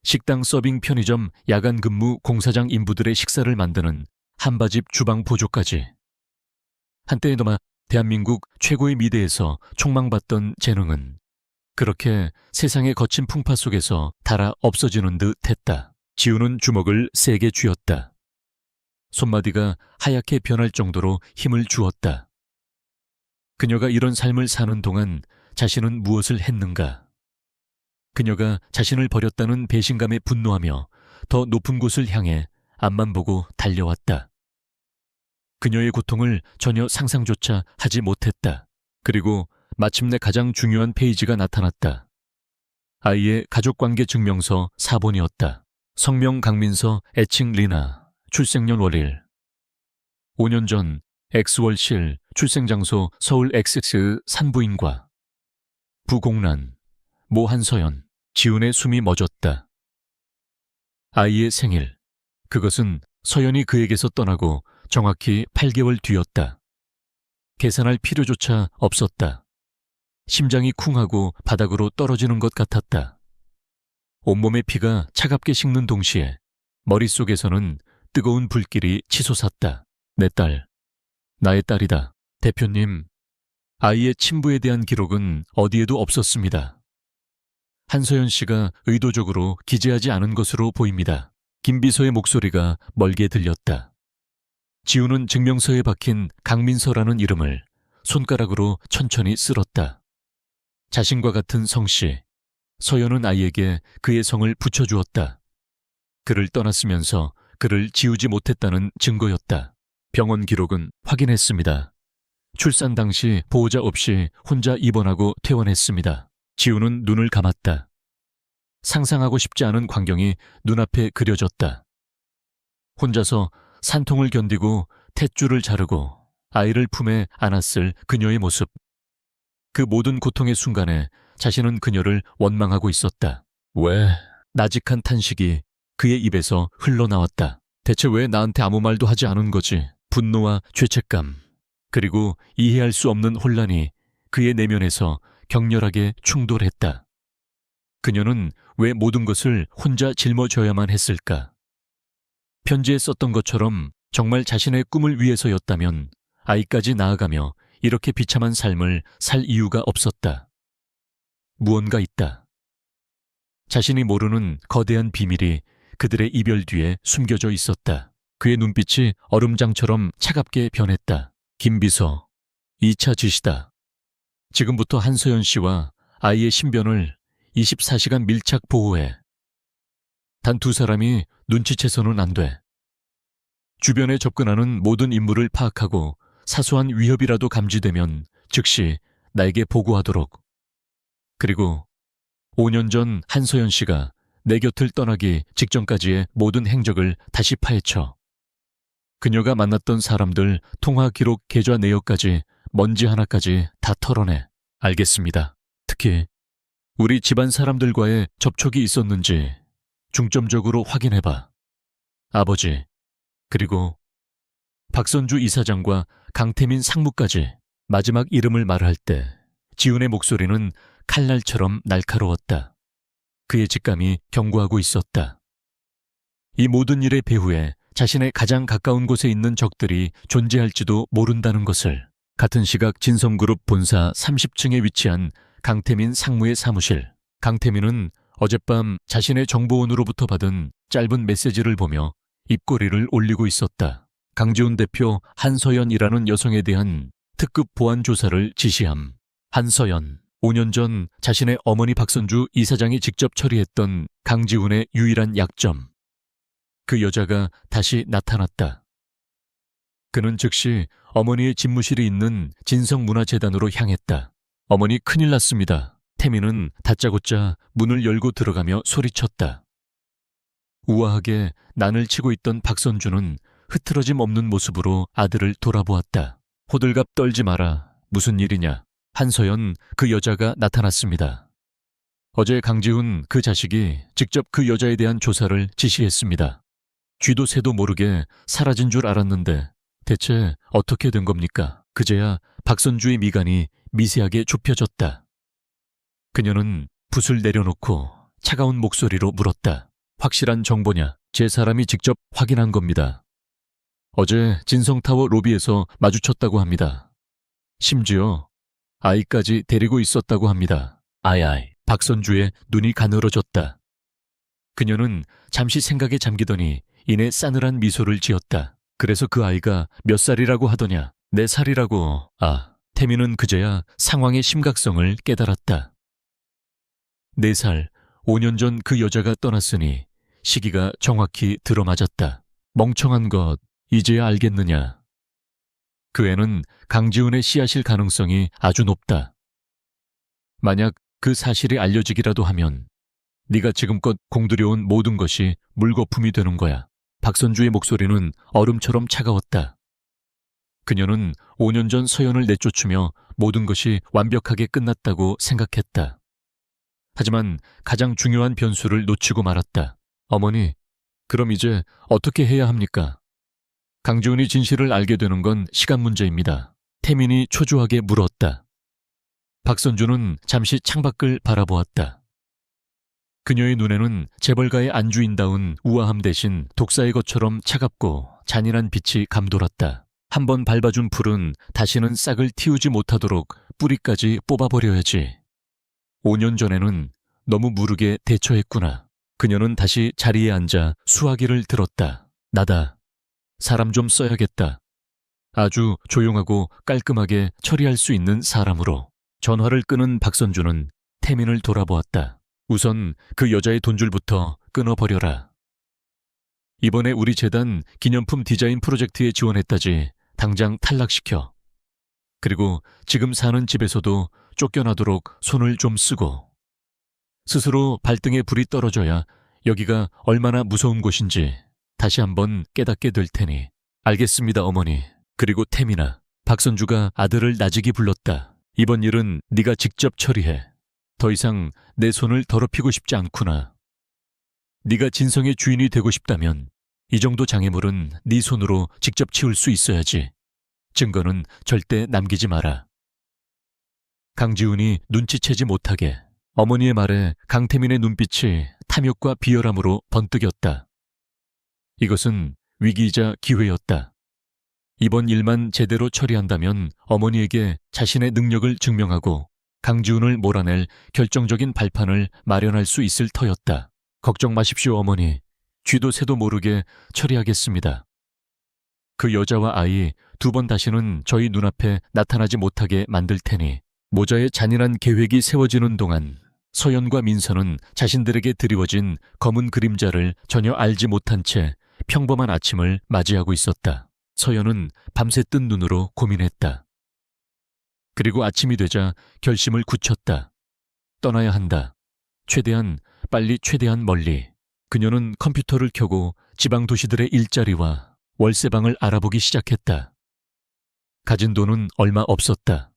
식당 서빙 편의점 야간 근무 공사장 인부들의 식사를 만드는 한바집 주방 보조까지. 한때에도마 대한민국 최고의 미대에서 촉망받던 재능은 그렇게 세상의 거친 풍파 속에서 달아 없어지는 듯 했다. 지훈은 주먹을 세게 쥐었다. 손마디가 하얗게 변할 정도로 힘을 주었다. 그녀가 이런 삶을 사는 동안 자신은 무엇을 했는가? 그녀가 자신을 버렸다는 배신감에 분노하며 더 높은 곳을 향해 앞만 보고 달려왔다. 그녀의 고통을 전혀 상상조차 하지 못했다. 그리고 마침내 가장 중요한 페이지가 나타났다. 아이의 가족관계 증명서 사본이었다. 성명 강민서, 애칭 리나, 출생년 월일. 5년 전 X월실, 출생장소 서울 XX 산부인과. 부공란, 모 한서연, 지훈의 숨이 멎었다. 아이의 생일, 그것은 서연이 그에게서 떠나고 정확히 8개월 뒤였다. 계산할 필요조차 없었다. 심장이 쿵하고 바닥으로 떨어지는 것 같았다. 온몸의 피가 차갑게 식는 동시에 머릿속에서는 뜨거운 불길이 치솟았다. 내 딸, 나의 딸이다. 대표님, 아이의 친부에 대한 기록은 어디에도 없었습니다. 한서연 씨가 의도적으로 기재하지 않은 것으로 보입니다. 김비서의 목소리가 멀게 들렸다. 지훈은 증명서에 박힌 강민서라는 이름을 손가락으로 천천히 쓸었다. 자신과 같은 성씨, 서연은 아이에게 그의 성을 붙여주었다. 그를 떠났으면서 그를 지우지 못했다는 증거였다. 병원 기록은 확인했습니다. 출산 당시 보호자 없이 혼자 입원하고 퇴원했습니다. 지훈은 눈을 감았다. 상상하고 싶지 않은 광경이 눈앞에 그려졌다. 혼자서 산통을 견디고 탯줄을 자르고 아이를 품에 안았을 그녀의 모습. 그 모든 고통의 순간에 자신은 그녀를 원망하고 있었다. 왜? 나직한 탄식이 그의 입에서 흘러나왔다. 대체 왜 나한테 아무 말도 하지 않은 거지? 분노와 죄책감, 그리고 이해할 수 없는 혼란이 그의 내면에서 격렬하게 충돌했다. 그녀는 왜 모든 것을 혼자 짊어져야만 했을까? 편지에 썼던 것처럼 정말 자신의 꿈을 위해서였다면 아이까지 낳아가며 이렇게 비참한 삶을 살 이유가 없었다. 무언가 있다. 자신이 모르는 거대한 비밀이 그들의 이별 뒤에 숨겨져 있었다. 그의 눈빛이 얼음장처럼 차갑게 변했다. 김비서, 2차 지시다. 지금부터 한서연 씨와 아이의 신변을 24시간 밀착 보호해. 단 2사람이 눈치채서는 안 돼. 주변에 접근하는 모든 인물을 파악하고 사소한 위협이라도 감지되면 즉시 나에게 보고하도록. 그리고 5년 전 한서연 씨가 내 곁을 떠나기 직전까지의 모든 행적을 다시 파헤쳐. 그녀가 만났던 사람들 통화 기록 계좌 내역까지 먼지 하나까지 다 털어내. 알겠습니다. 특히 우리 집안 사람들과의 접촉이 있었는지 중점적으로 확인해봐. 아버지, 그리고 박선주 이사장과 강태민 상무까지. 마지막 이름을 말할 때 지훈의 목소리는 칼날처럼 날카로웠다. 그의 직감이 경고하고 있었다. 이 모든 일의 배후에 자신의 가장 가까운 곳에 있는 적들이 존재할지도 모른다는 것을. 같은 시각 진성그룹 본사 30층에 위치한 강태민 상무의 사무실. 강태민은 어젯밤 자신의 정보원으로부터 받은 짧은 메시지를 보며 입꼬리를 올리고 있었다. 강지훈 대표 한서연이라는 여성에 대한 특급 보안 조사를 지시함. 한서연, 5년 전 자신의 어머니 박선주 이사장이 직접 처리했던 강지훈의 유일한 약점. 그 여자가 다시 나타났다. 그는 즉시 어머니의 집무실이 있는 진성문화재단으로 향했다. 어머니 큰일 났습니다. 태민은 다짜고짜 문을 열고 들어가며 소리쳤다. 우아하게 난을 치고 있던 박선주는 흐트러짐 없는 모습으로 아들을 돌아보았다. 호들갑 떨지 마라. 무슨 일이냐. 한서연, 그 여자가 나타났습니다. 어제 강지훈 그 자식이 직접 그 여자에 대한 조사를 지시했습니다. 쥐도 새도 모르게 사라진 줄 알았는데 대체 어떻게 된 겁니까? 그제야 박선주의 미간이 미세하게 좁혀졌다. 그녀는 붓을 내려놓고 차가운 목소리로 물었다. 확실한 정보냐? 제 사람이 직접 확인한 겁니다. 어제 진성타워 로비에서 마주쳤다고 합니다. 심지어 아이까지 데리고 있었다고 합니다. 아이. 박선주의 눈이 가늘어졌다. 그녀는 잠시 생각에 잠기더니 이내 싸늘한 미소를 지었다. 그래서 그 아이가 몇 살이라고 하더냐? 4살이라고. 태민은 그제야 상황의 심각성을 깨달았다. 4살, 5년 전 그 여자가 떠났으니 시기가 정확히 들어맞았다. 멍청한 것, 이제야 알겠느냐. 그 애는 강지훈의 씨앗일 가능성이 아주 높다. 만약 그 사실이 알려지기라도 하면 네가 지금껏 공들여온 모든 것이 물거품이 되는 거야. 박선주의 목소리는 얼음처럼 차가웠다. 그녀는 5년 전 서연을 내쫓으며 모든 것이 완벽하게 끝났다고 생각했다. 하지만 가장 중요한 변수를 놓치고 말았다. 어머니, 그럼 이제 어떻게 해야 합니까? 강지훈이 진실을 알게 되는 건 시간 문제입니다. 태민이 초조하게 물었다. 박선주는 잠시 창밖을 바라보았다. 그녀의 눈에는 재벌가의 안주인다운 우아함 대신 독사의 것처럼 차갑고 잔인한 빛이 감돌았다. 한번 밟아준 풀은 다시는 싹을 틔우지 못하도록 뿌리까지 뽑아버려야지. 5년 전에는 너무 무르게 대처했구나. 그녀는 다시 자리에 앉아 수화기를 들었다. 나다. 사람 좀 써야겠다. 아주 조용하고 깔끔하게 처리할 수 있는 사람으로. 전화를 끄는 박선주는 태민을 돌아보았다. 우선 그 여자의 돈줄부터 끊어버려라. 이번에 우리 재단 기념품 디자인 프로젝트에 지원했다지. 당장 탈락시켜. 그리고 지금 사는 집에서도 쫓겨나도록 손을 좀 쓰고. 스스로 발등에 불이 떨어져야 여기가 얼마나 무서운 곳인지 다시 한번 깨닫게 될 테니. 알겠습니다, 어머니. 그리고 태민아. 박선주가 아들을 나직이 불렀다. 이번 일은 네가 직접 처리해. 더 이상 내 손을 더럽히고 싶지 않구나. 네가 진성의 주인이 되고 싶다면 이 정도 장애물은 네 손으로 직접 치울 수 있어야지. 증거는 절대 남기지 마라. 강지훈이 눈치채지 못하게 어머니의 말에 강태민의 눈빛이 탐욕과 비열함으로 번뜩였다. 이것은 위기이자 기회였다. 이번 일만 제대로 처리한다면 어머니에게 자신의 능력을 증명하고 강지훈을 몰아낼 결정적인 발판을 마련할 수 있을 터였다. 걱정 마십시오, 어머니. 쥐도 새도 모르게 처리하겠습니다. 그 여자와 아이 2번 다시는 저희 눈앞에 나타나지 못하게 만들 테니. 모자의 잔인한 계획이 세워지는 동안 서연과 민서는 자신들에게 드리워진 검은 그림자를 전혀 알지 못한 채 평범한 아침을 맞이하고 있었다. 서연은 밤새 뜬 눈으로 고민했다. 그리고 아침이 되자 결심을 굳혔다. 떠나야 한다. 최대한 빨리, 최대한 멀리. 그녀는 컴퓨터를 켜고 지방 도시들의 일자리와 월세방을 알아보기 시작했다. 가진 돈은 얼마 없었다.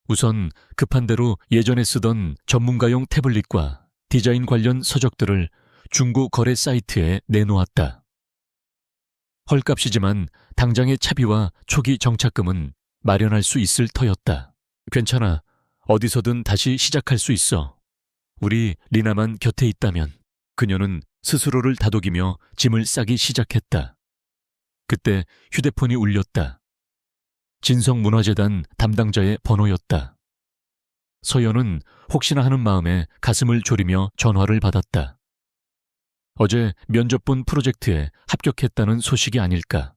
우선 급한 대로 예전에 쓰던 전문가용 태블릿과 디자인 관련 서적들을 중고 거래 사이트에 내놓았다. 헐값이지만 당장의 차비와 초기 정착금은 마련할 수 있을 터였다. 괜찮아. 어디서든 다시 시작할 수 있어. 우리 리나만 곁에 있다면. 그녀는 스스로를 다독이며 짐을 싸기 시작했다. 그때 휴대폰이 울렸다. 진성문화재단 담당자의 번호였다. 서연은 혹시나 하는 마음에 가슴을 졸이며 전화를 받았다. 어제 면접 본 프로젝트에 합격했다는 소식이 아닐까.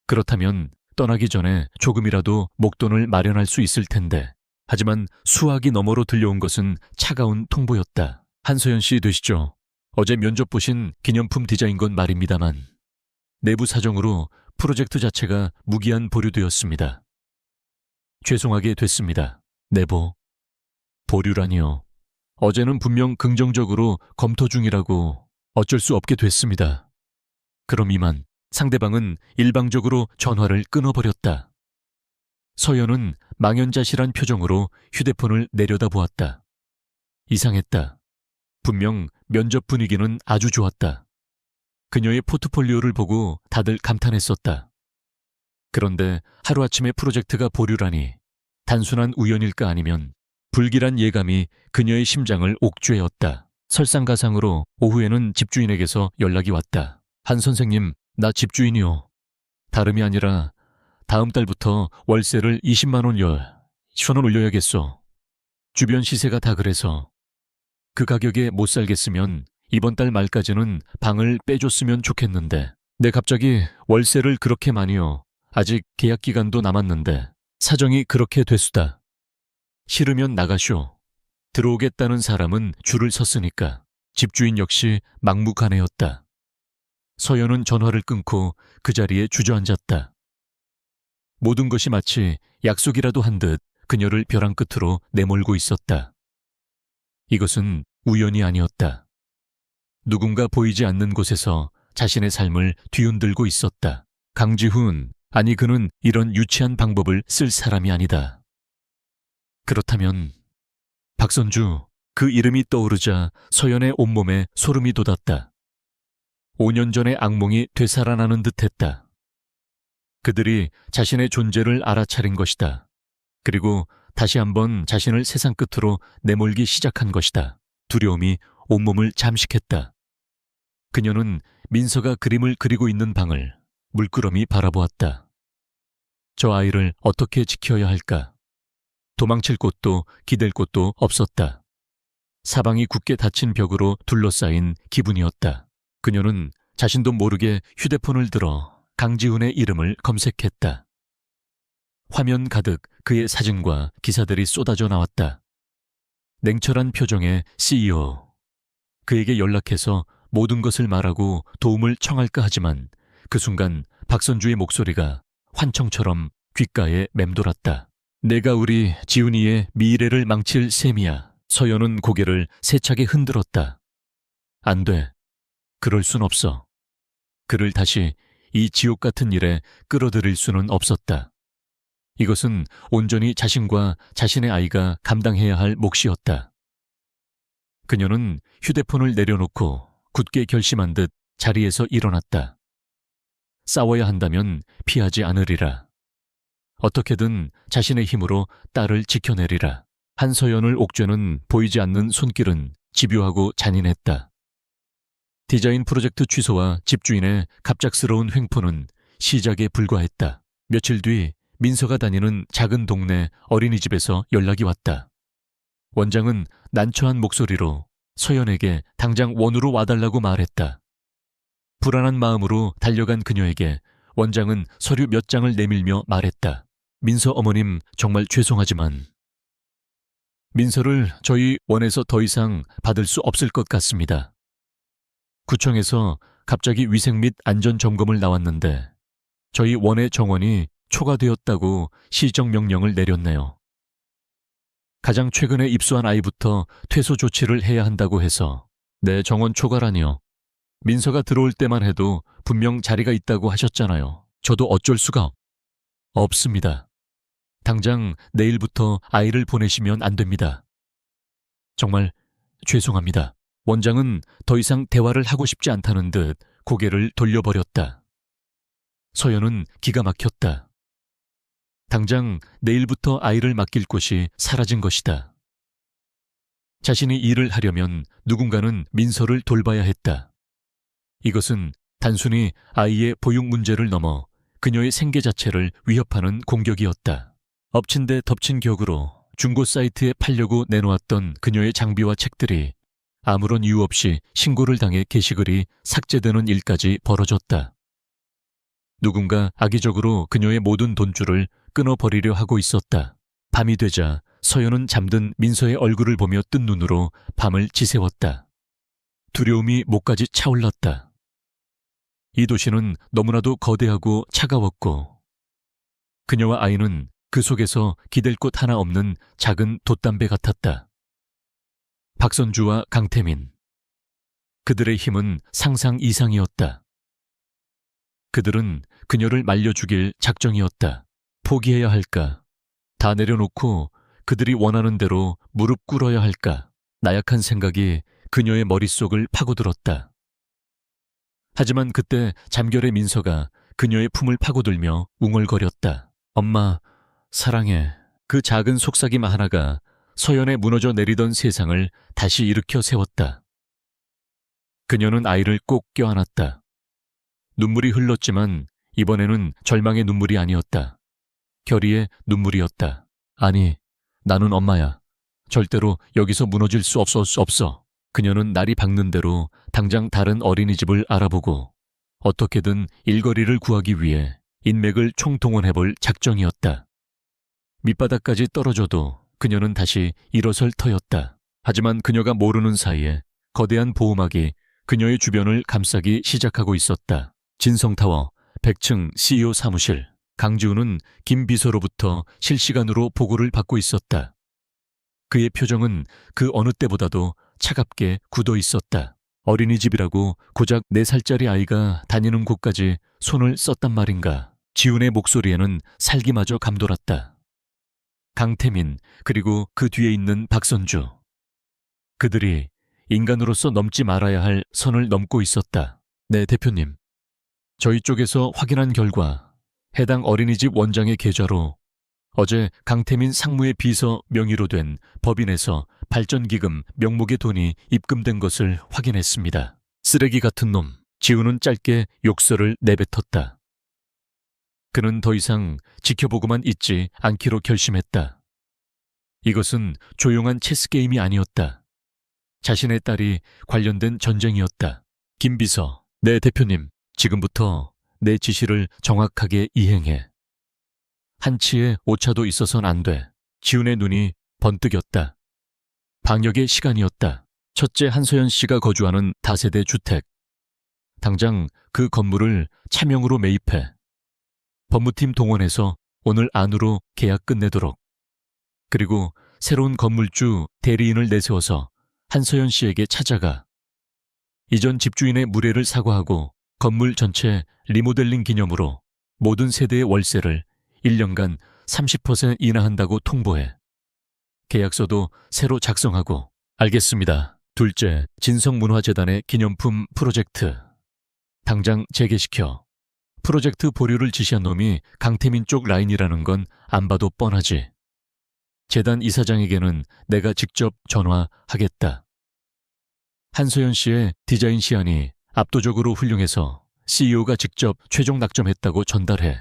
그렇다면 떠나기 전에 조금이라도 목돈을 마련할 수 있을 텐데. 하지만 수화기 너머로 들려온 것은 차가운 통보였다. 한서연 씨 되시죠? 어제 면접 보신 기념품 디자인건 말입니다만 내부 사정으로 프로젝트 자체가 무기한 보류되었습니다. 죄송하게 됐습니다. 내보. 보류라니요. 어제는 분명 긍정적으로 검토 중이라고 어쩔 수 없게 됐습니다. 그럼 이만. 상대방은 일방적으로 전화를 끊어버렸다. 서연은 망연자실한 표정으로 휴대폰을 내려다보았다. 이상했다. 분명 면접 분위기는 아주 좋았다. 그녀의 포트폴리오를 보고 다들 감탄했었다. 그런데 하루아침에 프로젝트가 보류라니 단순한 우연일까 아니면 불길한 예감이 그녀의 심장을 옥죄었다. 설상가상으로 오후에는 집주인에게서 연락이 왔다. 한 선생님, 나 집주인이요. 다름이 아니라 다음 달부터 월세를 20만 원 올려야겠어. 주변 시세가 다 그래서 그 가격에 못 살겠으면 이번 달 말까지는 방을 빼줬으면 좋겠는데 내 갑자기 월세를 그렇게 많이요. 아직 계약 기간도 남았는데 사정이 그렇게 됐수다. 싫으면 나가쇼. 들어오겠다는 사람은 줄을 섰으니까. 집주인 역시 막무가내였다. 서연은 전화를 끊고 그 자리에 주저앉았다. 모든 것이 마치 약속이라도 한 듯 그녀를 벼랑 끝으로 내몰고 있었다. 이것은 우연이 아니었다. 누군가 보이지 않는 곳에서 자신의 삶을 뒤흔들고 있었다. 강지훈, 아니 그는 이런 유치한 방법을 쓸 사람이 아니다. 그렇다면 박선주, 그 이름이 떠오르자 서연의 온몸에 소름이 돋았다. 5년 전의 악몽이 되살아나는 듯했다. 그들이 자신의 존재를 알아차린 것이다. 그리고 다시 한번 자신을 세상 끝으로 내몰기 시작한 것이다. 두려움이 온몸을 잠식했다. 그녀는 민서가 그림을 그리고 있는 방을 물끄러미 바라보았다. 저 아이를 어떻게 지켜야 할까? 도망칠 곳도 기댈 곳도 없었다. 사방이 굳게 닫힌 벽으로 둘러싸인 기분이었다. 그녀는 자신도 모르게 휴대폰을 들어 강지훈의 이름을 검색했다. 화면 가득 그의 사진과 기사들이 쏟아져 나왔다. 냉철한 표정의 CEO. 그에게 연락해서 모든 것을 말하고 도움을 청할까 하지만 그 순간 박선주의 목소리가 환청처럼 귓가에 맴돌았다. 내가 우리 지훈이의 미래를 망칠 셈이야. 서연은 고개를 세차게 흔들었다. 안 돼. 그럴 순 없어. 그를 다시 이 지옥 같은 일에 끌어들일 수는 없었다. 이것은 온전히 자신과 자신의 아이가 감당해야 할 몫이었다. 그녀는 휴대폰을 내려놓고 굳게 결심한 듯 자리에서 일어났다. 싸워야 한다면 피하지 않으리라. 어떻게든 자신의 힘으로 딸을 지켜내리라. 한서연을 옥죄는 보이지 않는 손길은 집요하고 잔인했다. 디자인 프로젝트 취소와 집주인의 갑작스러운 횡포는 시작에 불과했다. 며칠 뒤 민서가 다니는 작은 동네 어린이집에서 연락이 왔다. 원장은 난처한 목소리로 서연에게 당장 원으로 와달라고 말했다. 불안한 마음으로 달려간 그녀에게 원장은 서류 몇 장을 내밀며 말했다. 민서 어머님 정말 죄송하지만 민서를 저희 원에서 더 이상 받을 수 없을 것 같습니다. 구청에서 갑자기 위생 및 안전 점검을 나왔는데 저희 원의 정원이 초과되었다고 시정 명령을 내렸네요. 가장 최근에 입소한 아이부터 퇴소 조치를 해야 한다고 해서 내 정원 초과라니요. 민서가 들어올 때만 해도 분명 자리가 있다고 하셨잖아요. 저도 어쩔 수가 없습니다. 당장 내일부터 아이를 보내시면 안 됩니다. 정말 죄송합니다. 원장은 더 이상 대화를 하고 싶지 않다는 듯 고개를 돌려버렸다. 서연은 기가 막혔다. 당장 내일부터 아이를 맡길 곳이 사라진 것이다. 자신이 일을 하려면 누군가는 민서를 돌봐야 했다. 이것은 단순히 아이의 보육 문제를 넘어 그녀의 생계 자체를 위협하는 공격이었다. 엎친 데 덮친 격으로 중고 사이트에 팔려고 내놓았던 그녀의 장비와 책들이 아무런 이유 없이 신고를 당해 게시글이 삭제되는 일까지 벌어졌다. 누군가 악의적으로 그녀의 모든 돈줄을 끊어버리려 하고 있었다. 밤이 되자 서연은 잠든 민서의 얼굴을 보며 뜬 눈으로 밤을 지새웠다. 두려움이 목까지 차올랐다. 이 도시는 너무나도 거대하고 차가웠고 그녀와 아이는 그 속에서 기댈 곳 하나 없는 작은 돛담배 같았다. 박선주와 강태민. 그들의 힘은 상상 이상이었다. 그들은 그녀를 말려 죽일 작정이었다. 포기해야 할까? 다 내려놓고 그들이 원하는 대로 무릎 꿇어야 할까? 나약한 생각이 그녀의 머릿속을 파고들었다. 하지만 그때 잠결의 민서가 그녀의 품을 파고들며 웅얼거렸다. 엄마, 사랑해. 그 작은 속삭임 하나가 서연에 무너져 내리던 세상을 다시 일으켜 세웠다. 그녀는 아이를 꼭 껴안았다. 눈물이 흘렀지만 이번에는 절망의 눈물이 아니었다. 결의의 눈물이었다. 아니, 나는 엄마야. 절대로 여기서 무너질 수 없어. 그녀는 날이 밝는 대로 당장 다른 어린이집을 알아보고 어떻게든 일거리를 구하기 위해 인맥을 총동원해볼 작정이었다. 밑바닥까지 떨어져도 그녀는 다시 일어설 터였다. 하지만 그녀가 모르는 사이에 거대한 보호막이 그녀의 주변을 감싸기 시작하고 있었다. 진성타워 100층 CEO 사무실. 강지우는 김 비서로부터 실시간으로 보고를 받고 있었다. 그의 표정은 그 어느 때보다도 차갑게 굳어 있었다. 어린이집이라고 고작 4살짜리 아이가 다니는 곳까지 손을 썼단 말인가. 지훈의 목소리에는 살기마저 감돌았다. 강태민, 그리고 그 뒤에 있는 박선주. 그들이 인간으로서 넘지 말아야 할 선을 넘고 있었다. 네, 대표님. 저희 쪽에서 확인한 결과 해당 어린이집 원장의 계좌로 어제 강태민 상무의 비서 명의로 된 법인에서 발전기금 명목의 돈이 입금된 것을 확인했습니다. 쓰레기 같은 놈. 지우는 짧게 욕설을 내뱉었다. 그는 더 이상 지켜보고만 있지 않기로 결심했다. 이것은 조용한 체스게임이 아니었다. 자신의 딸이 관련된 전쟁이었다. 김 비서, 네 대표님, 지금부터 내 지시를 정확하게 이행해. 한치의 오차도 있어선 안 돼. 지훈의 눈이 번뜩였다. 방역의 시간이었다. 첫째 한소연 씨가 거주하는 다세대 주택. 당장 그 건물을 차명으로 매입해. 법무팀 동원해서 오늘 안으로 계약 끝내도록. 그리고 새로운 건물주 대리인을 내세워서 한소연 씨에게 찾아가. 이전 집주인의 무례를 사과하고 건물 전체 리모델링 기념으로 모든 세대의 월세를 1년간 30% 인하한다고 통보해. 계약서도 새로 작성하고. 알겠습니다. 둘째, 진성문화재단의 기념품 프로젝트. 당장 재개시켜. 프로젝트 보류를 지시한 놈이 강태민 쪽 라인이라는 건 안 봐도 뻔하지. 재단 이사장에게는 내가 직접 전화하겠다. 한소연 씨의 디자인 시안이 압도적으로 훌륭해서 CEO가 직접 최종 낙점했다고 전달해.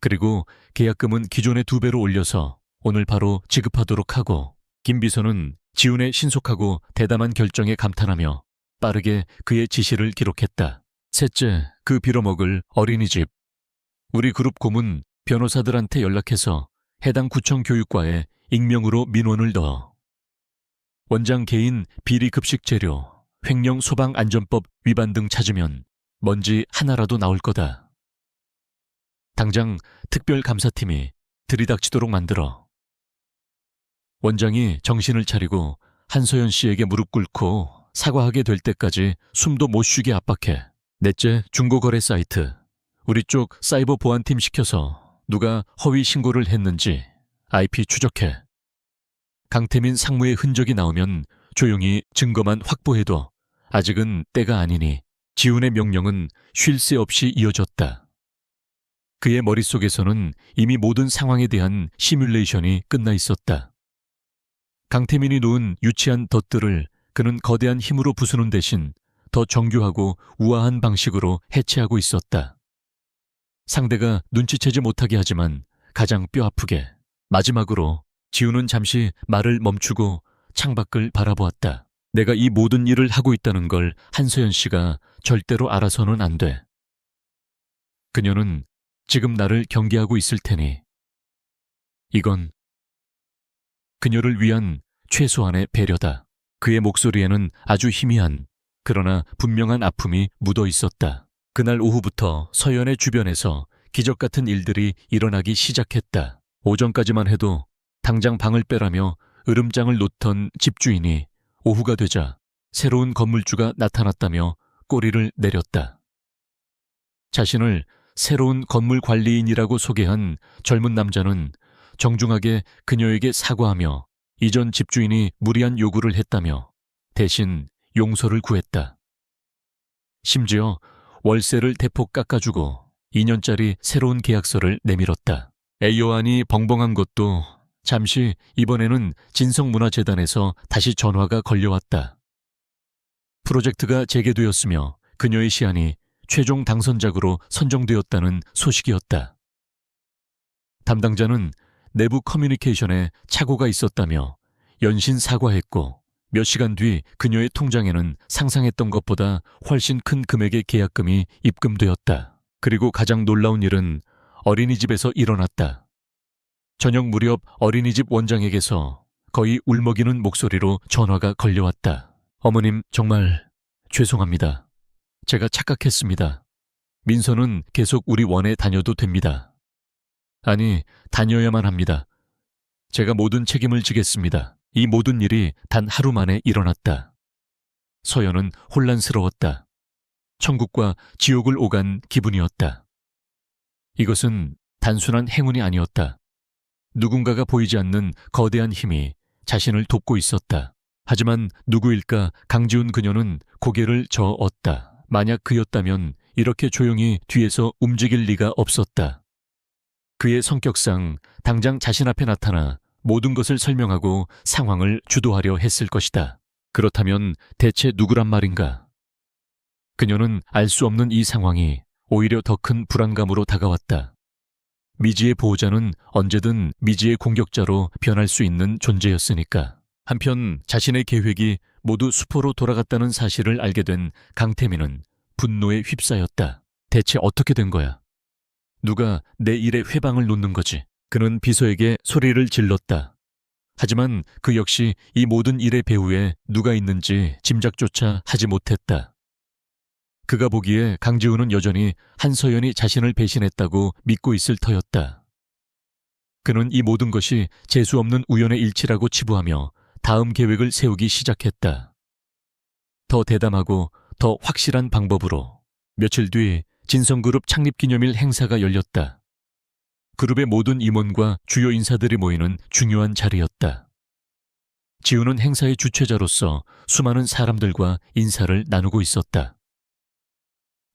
그리고 계약금은 기존의 2배로 올려서 오늘 바로 지급하도록 하고. 김 비서는 지훈의 신속하고 대담한 결정에 감탄하며 빠르게 그의 지시를 기록했다. 셋째, 그 빌어먹을 어린이집. 우리 그룹 고문 변호사들한테 연락해서 해당 구청 교육과에 익명으로 민원을 넣어. 원장 개인 비리 급식 재료, 횡령 소방안전법 위반 등 찾으면 먼지 하나라도 나올 거다. 당장 특별감사팀이 들이닥치도록 만들어. 원장이 정신을 차리고 한소연 씨에게 무릎 꿇고 사과하게 될 때까지 숨도 못 쉬게 압박해. 넷째, 중고거래 사이트. 우리 쪽 사이버 보안팀 시켜서 누가 허위 신고를 했는지 IP 추적해. 강태민 상무의 흔적이 나오면 조용히 증거만 확보해둬. 아직은 때가 아니니. 지훈의 명령은 쉴 새 없이 이어졌다. 그의 머릿속에서는 이미 모든 상황에 대한 시뮬레이션이 끝나 있었다. 강태민이 놓은 유치한 덫들을 그는 거대한 힘으로 부수는 대신 더 정교하고 우아한 방식으로 해체하고 있었다. 상대가 눈치채지 못하게 하지만 가장 뼈아프게. 마지막으로 지우는 잠시 말을 멈추고 창밖을 바라보았다. 내가 이 모든 일을 하고 있다는 걸 한서연 씨가 절대로 알아서는 안 돼. 그녀는 지금 나를 경계하고 있을 테니 이건 그녀를 위한 최소한의 배려다. 그의 목소리에는 아주 희미한 그러나 분명한 아픔이 묻어 있었다. 그날 오후부터 서연의 주변에서 기적 같은 일들이 일어나기 시작했다. 오전까지만 해도 당장 방을 빼라며 으름장을 놓던 집주인이 오후가 되자 새로운 건물주가 나타났다며 꼬리를 내렸다. 자신을 새로운 건물 관리인이라고 소개한 젊은 남자는 정중하게 그녀에게 사과하며 이전 집주인이 무리한 요구를 했다며 대신 용서를 구했다. 심지어 월세를 대폭 깎아주고 2년짜리 새로운 계약서를 내밀었다. 애요한이 벙벙한 것도 잠시 이번에는 진성문화재단에서 다시 전화가 걸려왔다. 프로젝트가 재개되었으며 그녀의 시안이 최종 당선작으로 선정되었다는 소식이었다. 담당자는 내부 커뮤니케이션에 착오가 있었다며 연신 사과했고 몇 시간 뒤 그녀의 통장에는 상상했던 것보다 훨씬 큰 금액의 계약금이 입금되었다. 그리고 가장 놀라운 일은 어린이집에서 일어났다. 저녁 무렵 어린이집 원장에게서 거의 울먹이는 목소리로 전화가 걸려왔다. 어머님, 정말 죄송합니다. 제가 착각했습니다. 민서는 계속 우리 원에 다녀도 됩니다. 아니, 다녀야만 합니다. 제가 모든 책임을 지겠습니다. 이 모든 일이 단 하루 만에 일어났다. 서연은 혼란스러웠다. 천국과 지옥을 오간 기분이었다. 이것은 단순한 행운이 아니었다. 누군가가 보이지 않는 거대한 힘이 자신을 돕고 있었다. 하지만 누구일까 강지훈 그녀는 고개를 저었다. 만약 그였다면 이렇게 조용히 뒤에서 움직일 리가 없었다. 그의 성격상 당장 자신 앞에 나타나 모든 것을 설명하고 상황을 주도하려 했을 것이다. 그렇다면 대체 누구란 말인가? 그녀는 알 수 없는 이 상황이 오히려 더 큰 불안감으로 다가왔다. 미지의 보호자는 언제든 미지의 공격자로 변할 수 있는 존재였으니까. 한편 자신의 계획이 모두 수포로 돌아갔다는 사실을 알게 된 강태민은 분노에 휩싸였다. 대체 어떻게 된 거야? 누가 내 일에 회방을 놓는 거지? 그는 비서에게 소리를 질렀다. 하지만 그 역시 이 모든 일의 배후에 누가 있는지 짐작조차 하지 못했다. 그가 보기에 강지훈은 여전히 한서연이 자신을 배신했다고 믿고 있을 터였다. 그는 이 모든 것이 재수없는 우연의 일치라고 치부하며 다음 계획을 세우기 시작했다. 더 대담하고 더 확실한 방법으로. 며칠 뒤 진성그룹 창립기념일 행사가 열렸다. 그룹의 모든 임원과 주요 인사들이 모이는 중요한 자리였다. 지우는 행사의 주최자로서 수많은 사람들과 인사를 나누고 있었다.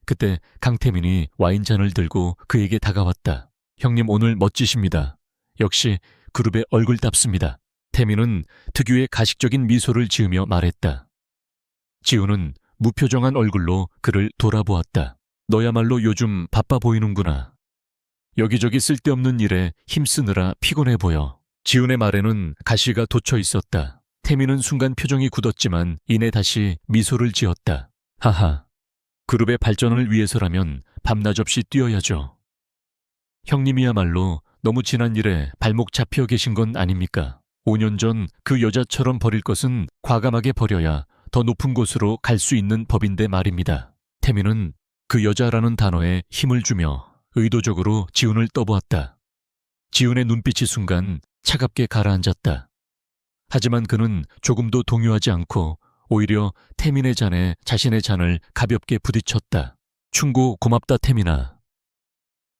그때 강태민이 와인잔을 들고 그에게 다가왔다. 형님 오늘 멋지십니다. 역시 그룹의 얼굴답습니다. 태민은 특유의 가식적인 미소를 지으며 말했다. 지우는 무표정한 얼굴로 그를 돌아보았다. 너야말로 요즘 바빠 보이는구나. 여기저기 쓸데없는 일에 힘쓰느라 피곤해 보여. 지훈의 말에는 가시가 돋쳐 있었다. 태민은 순간 표정이 굳었지만 이내 다시 미소를 지었다. 하하, 그룹의 발전을 위해서라면 밤낮 없이 뛰어야죠. 형님이야말로 너무 지난 일에 발목 잡혀 계신 건 아닙니까? 5년 전 그 여자처럼 버릴 것은 과감하게 버려야 더 높은 곳으로 갈 수 있는 법인데 말입니다. 태민은 그 여자라는 단어에 힘을 주며 의도적으로 지훈을 떠보았다. 지훈의 눈빛이 순간 차갑게 가라앉았다. 하지만 그는 조금도 동요하지 않고 오히려 태민의 잔에 자신의 잔을 가볍게 부딪혔다. 충고 고맙다 태민아.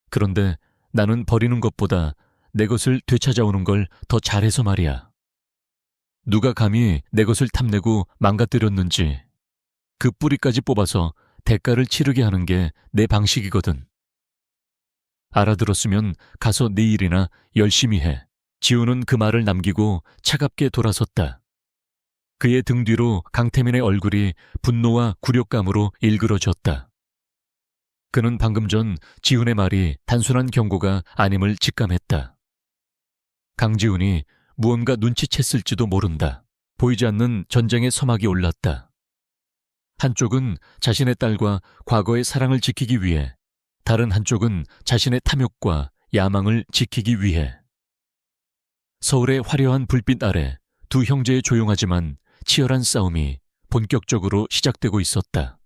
그런데 나는 버리는 것보다 내 것을 되찾아오는 걸 더 잘해서 말이야. 누가 감히 내 것을 탐내고 망가뜨렸는지 그 뿌리까지 뽑아서 대가를 치르게 하는 게 내 방식이거든. 알아들었으면 가서 네 일이나 열심히 해. 지우는 그 말을 남기고 차갑게 돌아섰다. 그의 등 뒤로 강태민의 얼굴이 분노와 굴욕감으로 일그러졌다. 그는 방금 전 지훈의 말이 단순한 경고가 아님을 직감했다. 강지훈이 무언가 눈치챘을지도 모른다. 보이지 않는 전쟁의 서막이 올랐다. 한쪽은 자신의 딸과 과거의 사랑을 지키기 위해, 다른 한쪽은 자신의 탐욕과 야망을 지키기 위해. 서울의 화려한 불빛 아래 두 형제의 조용하지만 치열한 싸움이 본격적으로 시작되고 있었다.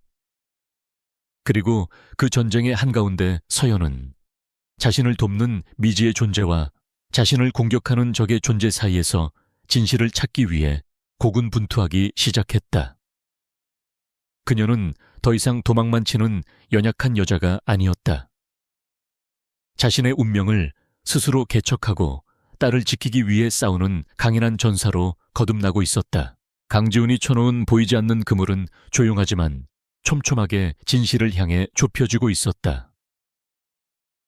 그리고 그 전쟁의 한가운데 서연은 자신을 돕는 미지의 존재와 자신을 공격하는 적의 존재 사이에서 진실을 찾기 위해 고군분투하기 시작했다. 그녀는 더 이상 도망만 치는 연약한 여자가 아니었다. 자신의 운명을 스스로 개척하고 딸을 지키기 위해 싸우는 강인한 전사로 거듭나고 있었다. 강지훈이 쳐놓은 보이지 않는 그물은 조용하지만 촘촘하게 진실을 향해 좁혀지고 있었다.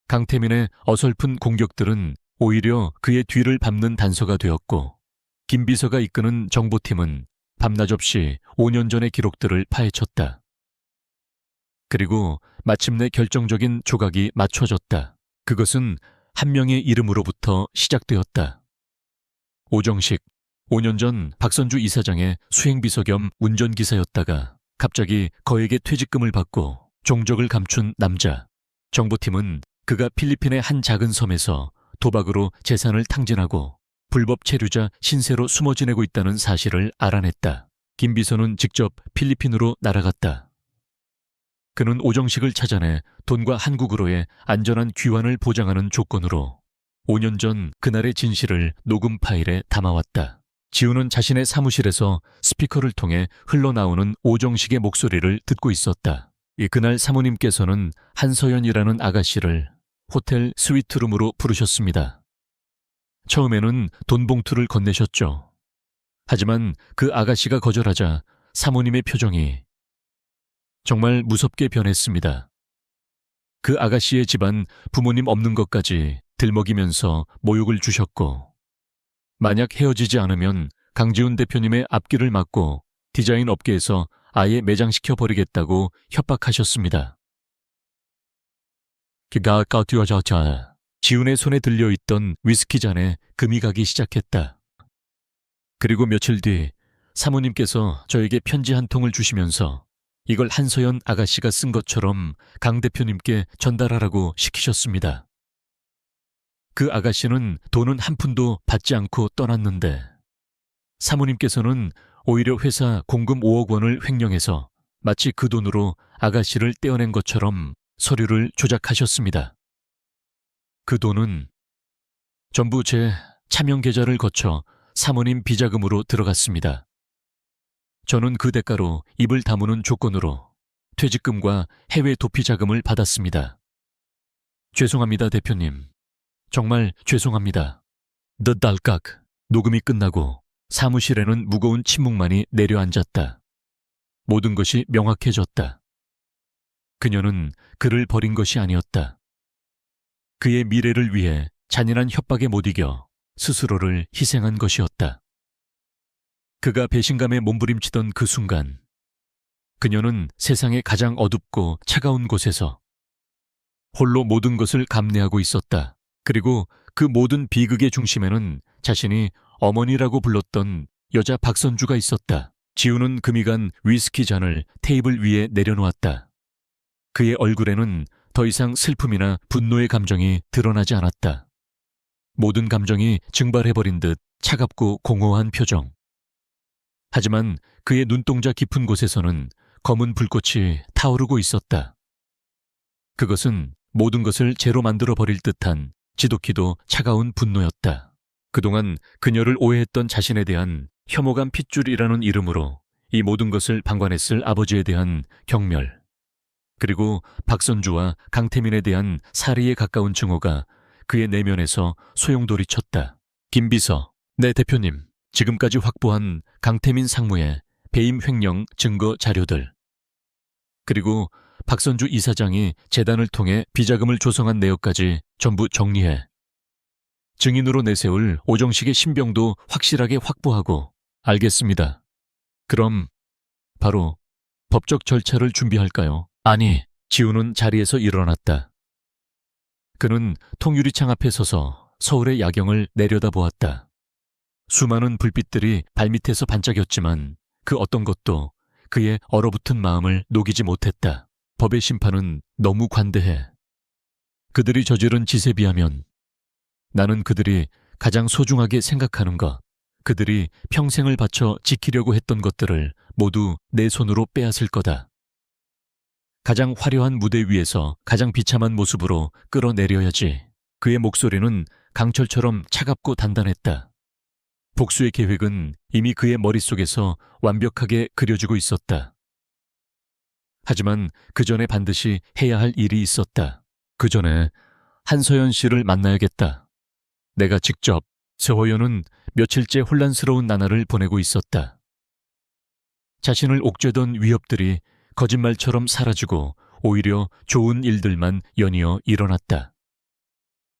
강태민의 어설픈 공격들은 오히려 그의 뒤를 밟는 단서가 되었고, 김비서가 이끄는 정보팀은 밤낮없이 5년 전의 기록들을 파헤쳤다. 그리고 마침내 결정적인 조각이 맞춰졌다. 그것은 한 명의 이름으로부터 시작되었다. 오정식, 5년 전 박선주 이사장의 수행비서 겸 운전기사였다가 갑자기 거액의 퇴직금을 받고 종적을 감춘 남자. 정보팀은 그가 필리핀의 한 작은 섬에서 도박으로 재산을 탕진하고 불법 체류자 신세로 숨어 지내고 있다는 사실을 알아냈다. 김 비서는 직접 필리핀으로 날아갔다. 그는 오정식을 찾아내 돈과 한국으로의 안전한 귀환을 보장하는 조건으로 5년 전 그날의 진실을 녹음 파일에 담아왔다. 지우는 자신의 사무실에서 스피커를 통해 흘러나오는 오정식의 목소리를 듣고 있었다. 그날 사모님께서는 한서연이라는 아가씨를 호텔 스위트룸으로 부르셨습니다. 처음에는 돈 봉투를 건네셨죠. 하지만 그 아가씨가 거절하자 사모님의 표정이 정말 무섭게 변했습니다. 그 아가씨의 집안 부모님 없는 것까지 들먹이면서 모욕을 주셨고, 만약 헤어지지 않으면 강지훈 대표님의 앞길을 막고 디자인 업계에서 아예 매장시켜버리겠다고 협박하셨습니다. 그가 까뛰어져자 지훈의 손에 들려있던 위스키 잔에 금이 가기 시작했다. 그리고 며칠 뒤 사모님께서 저에게 편지 한 통을 주시면서 이걸 한서연 아가씨가 쓴 것처럼 강 대표님께 전달하라고 시키셨습니다. 그 아가씨는 돈은 한 푼도 받지 않고 떠났는데 사모님께서는 오히려 회사 공금 5억 원을 횡령해서 마치 그 돈으로 아가씨를 떼어낸 것처럼 서류를 조작하셨습니다. 그 돈은 전부 제 차명 계좌를 거쳐 사모님 비자금으로 들어갔습니다. 저는 그 대가로 입을 다무는 조건으로 퇴직금과 해외 도피 자금을 받았습니다. 죄송합니다, 대표님. 정말 죄송합니다. 늦달깍 녹음이 끝나고 사무실에는 무거운 침묵만이 내려앉았다. 모든 것이 명확해졌다. 그녀는 그를 버린 것이 아니었다. 그의 미래를 위해 잔인한 협박에 못 이겨 스스로를 희생한 것이었다. 그가 배신감에 몸부림치던 그 순간, 그녀는 세상의 가장 어둡고 차가운 곳에서 홀로 모든 것을 감내하고 있었다. 그리고 그 모든 비극의 중심에는 자신이 어머니라고 불렀던 여자 박선주가 있었다. 지우는 금이 간 위스키 잔을 테이블 위에 내려놓았다. 그의 얼굴에는 더 이상 슬픔이나 분노의 감정이 드러나지 않았다. 모든 감정이 증발해버린 듯 차갑고 공허한 표정. 하지만 그의 눈동자 깊은 곳에서는 검은 불꽃이 타오르고 있었다. 그것은 모든 것을 제로 만들어 버릴 듯한 지독히도 차가운 분노였다. 그동안 그녀를 오해했던 자신에 대한 혐오감 핏줄이라는 이름으로 이 모든 것을 방관했을 아버지에 대한 경멸, 그리고 박선주와 강태민에 대한 사리에 가까운 증오가 그의 내면에서 소용돌이쳤다. 김비서, 네 대표님, 지금까지 확보한 강태민 상무의 배임 횡령 증거 자료들, 그리고 박선주 이사장이 재단을 통해 비자금을 조성한 내역까지 전부 정리해 증인으로 내세울 오정식의 신병도 확실하게 확보하고. 알겠습니다. 그럼 바로 법적 절차를 준비할까요? 아니, 지우는 자리에서 일어났다. 그는 통유리창 앞에 서서 서울의 야경을 내려다보았다. 수많은 불빛들이 발밑에서 반짝였지만 그 어떤 것도 그의 얼어붙은 마음을 녹이지 못했다. 법의 심판은 너무 관대해. 그들이 저지른 짓에 비하면 나는 그들이 가장 소중하게 생각하는 것, 그들이 평생을 바쳐 지키려고 했던 것들을 모두 내 손으로 빼앗을 거다. 가장 화려한 무대 위에서 가장 비참한 모습으로 끌어내려야지. 그의 목소리는 강철처럼 차갑고 단단했다. 복수의 계획은 이미 그의 머릿속에서 완벽하게 그려지고 있었다. 하지만 그 전에 반드시 해야 할 일이 있었다. 그 전에 한서연 씨를 만나야겠다. 내가 직접. 서호연은 며칠째 혼란스러운 나날을 보내고 있었다. 자신을 옥죄던 위협들이 거짓말처럼 사라지고 오히려 좋은 일들만 연이어 일어났다.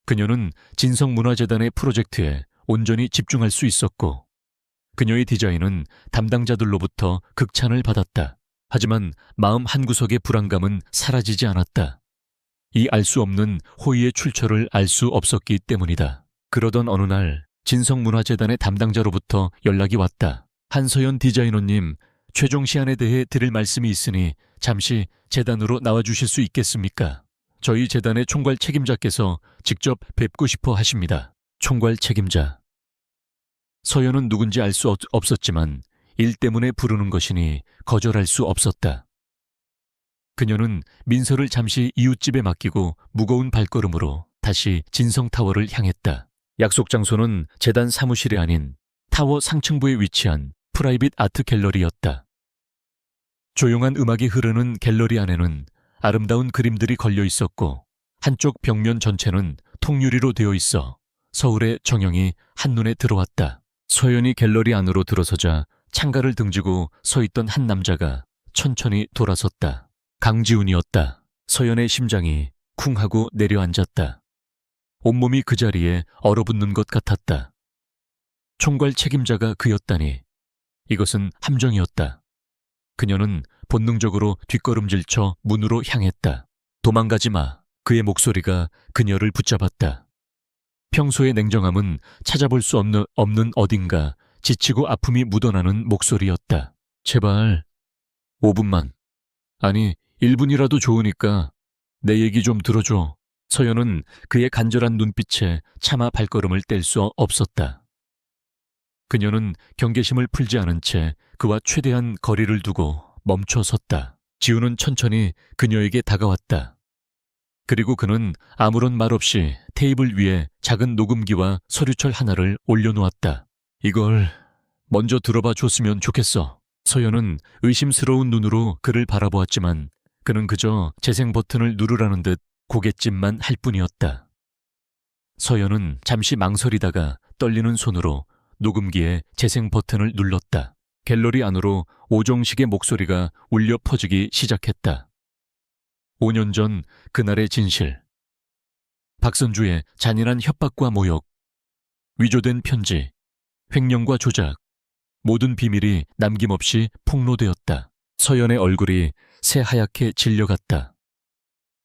그녀는 진성문화재단의 프로젝트에 온전히 집중할 수 있었고 그녀의 디자인은 담당자들로부터 극찬을 받았다. 하지만 마음 한구석의 불안감은 사라지지 않았다. 이 알 수 없는 호의의 출처를 알 수 없었기 때문이다. 그러던 어느 날 진성문화재단의 담당자로부터 연락이 왔다. 한서연 디자이너님, 최종 시안에 대해 드릴 말씀이 있으니 잠시 재단으로 나와주실 수 있겠습니까? 저희 재단의 총괄 책임자께서 직접 뵙고 싶어 하십니다. 총괄 책임자. 서연은 누군지 알 수 없었지만 일 때문에 부르는 것이니 거절할 수 없었다. 그녀는 민서를 잠시 이웃집에 맡기고 무거운 발걸음으로 다시 진성타워를 향했다. 약속 장소는 재단 사무실이 아닌 타워 상층부에 위치한 프라이빗 아트 갤러리였다. 조용한 음악이 흐르는 갤러리 안에는 아름다운 그림들이 걸려 있었고 한쪽 벽면 전체는 통유리로 되어 있어 서울의 정영이 한눈에 들어왔다. 서연이 갤러리 안으로 들어서자 창가를 등지고 서 있던 한 남자가 천천히 돌아섰다. 강지훈이었다. 서연의 심장이 쿵 하고 내려앉았다. 온몸이 그 자리에 얼어붙는 것 같았다. 총괄 책임자가 그였다니. 이것은 함정이었다. 그녀는 본능적으로 뒷걸음질쳐 문으로 향했다. 도망가지 마. 그의 목소리가 그녀를 붙잡았다. 평소의 냉정함은 찾아볼 수 없는 어딘가 지치고 아픔이 묻어나는 목소리였다. 제발 5분만. 아니 1분이라도 좋으니까 내 얘기 좀 들어줘. 서연은 그의 간절한 눈빛에 차마 발걸음을 뗄 수 없었다. 그녀는 경계심을 풀지 않은 채 그와 최대한 거리를 두고 멈춰 섰다. 지우는 천천히 그녀에게 다가왔다. 그리고 그는 아무런 말 없이 테이블 위에 작은 녹음기와 서류철 하나를 올려놓았다. 이걸 먼저 들어봐 줬으면 좋겠어. 서연은 의심스러운 눈으로 그를 바라보았지만 그는 그저 재생 버튼을 누르라는 듯 고갯짓만 할 뿐이었다. 서연은 잠시 망설이다가 떨리는 손으로 녹음기에 재생 버튼을 눌렀다. 갤러리 안으로 오정식의 목소리가 울려 퍼지기 시작했다. 5년 전 그날의 진실. 박선주의 잔인한 협박과 모욕, 위조된 편지, 횡령과 조작, 모든 비밀이 남김없이 폭로되었다. 서연의 얼굴이 새하얗게 질려갔다.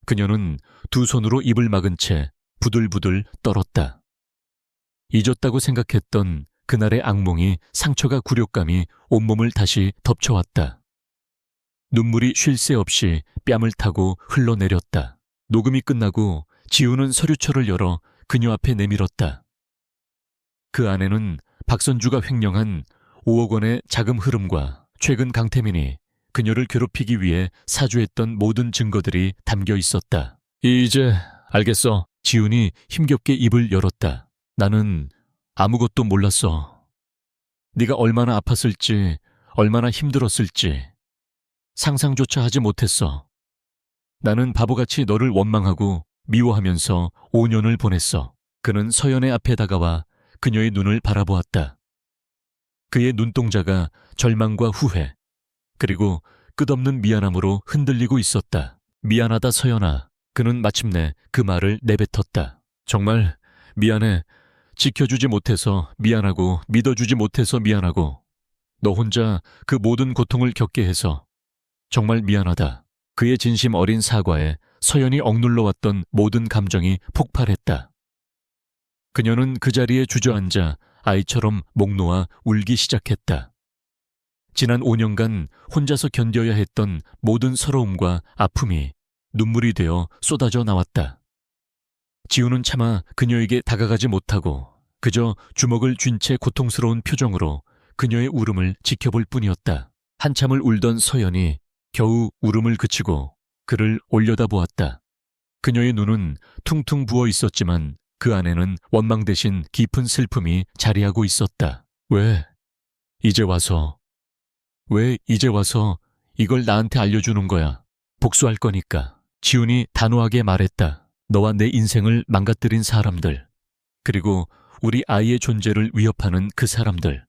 그녀는 두 손으로 입을 막은 채 부들부들 떨었다. 잊었다고 생각했던 그날의 악몽이 상처가 굴욕감이 온몸을 다시 덮쳐왔다. 눈물이 쉴 새 없이 뺨을 타고 흘러내렸다. 녹음이 끝나고 지우는 서류철을 열어 그녀 앞에 내밀었다. 그 안에는 박선주가 횡령한 5억 원의 자금 흐름과 최근 강태민이 그녀를 괴롭히기 위해 사주했던 모든 증거들이 담겨 있었다. 이제 알겠어. 지훈이 힘겹게 입을 열었다. 나는 아무것도 몰랐어. 네가 얼마나 아팠을지, 얼마나 힘들었을지 상상조차 하지 못했어. 나는 바보같이 너를 원망하고 미워하면서 5년을 보냈어. 그는 서연의 앞에 다가와 그녀의 눈을 바라보았다. 그의 눈동자가 절망과 후회, 그리고 끝없는 미안함으로 흔들리고 있었다. 미안하다 서연아. 그는 마침내 그 말을 내뱉었다. 정말 미안해. 지켜주지 못해서 미안하고 믿어주지 못해서 미안하고 너 혼자 그 모든 고통을 겪게 해서 정말 미안하다. 그의 진심 어린 사과에 서연이 억눌러왔던 모든 감정이 폭발했다. 그녀는 그 자리에 주저앉아 아이처럼 목 놓아 울기 시작했다. 지난 5년간 혼자서 견뎌야 했던 모든 서러움과 아픔이 눈물이 되어 쏟아져 나왔다. 지우는 차마 그녀에게 다가가지 못하고 그저 주먹을 쥔 채 고통스러운 표정으로 그녀의 울음을 지켜볼 뿐이었다. 한참을 울던 서연이 겨우 울음을 그치고 그를 올려다보았다. 그녀의 눈은 퉁퉁 부어 있었지만 그 안에는 원망 대신 깊은 슬픔이 자리하고 있었다. 왜 이제 와서 이걸 나한테 알려주는 거야? 복수할 거니까. 지훈이 단호하게 말했다. 너와 내 인생을 망가뜨린 사람들, 그리고 우리 아이의 존재를 위협하는 그 사람들.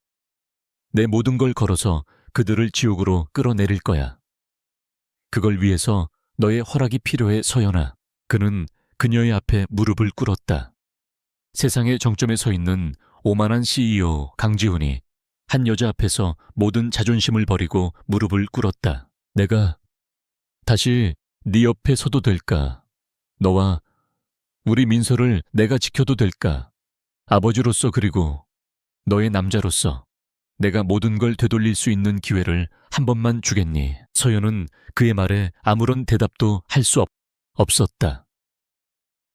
내 모든 걸 걸어서 그들을 지옥으로 끌어내릴 거야. 그걸 위해서 너의 허락이 필요해, 서연아. 그는 그녀의 앞에 무릎을 꿇었다. 세상의 정점에 서 있는 오만한 CEO 강지훈이 한 여자 앞에서 모든 자존심을 버리고 무릎을 꿇었다. 내가 다시 네 옆에 서도 될까? 너와 우리 민서를 내가 지켜도 될까? 아버지로서 그리고 너의 남자로서 내가 모든 걸 되돌릴 수 있는 기회를 한 번만 주겠니? 서연은 그의 말에 아무런 대답도 할 수 없었다.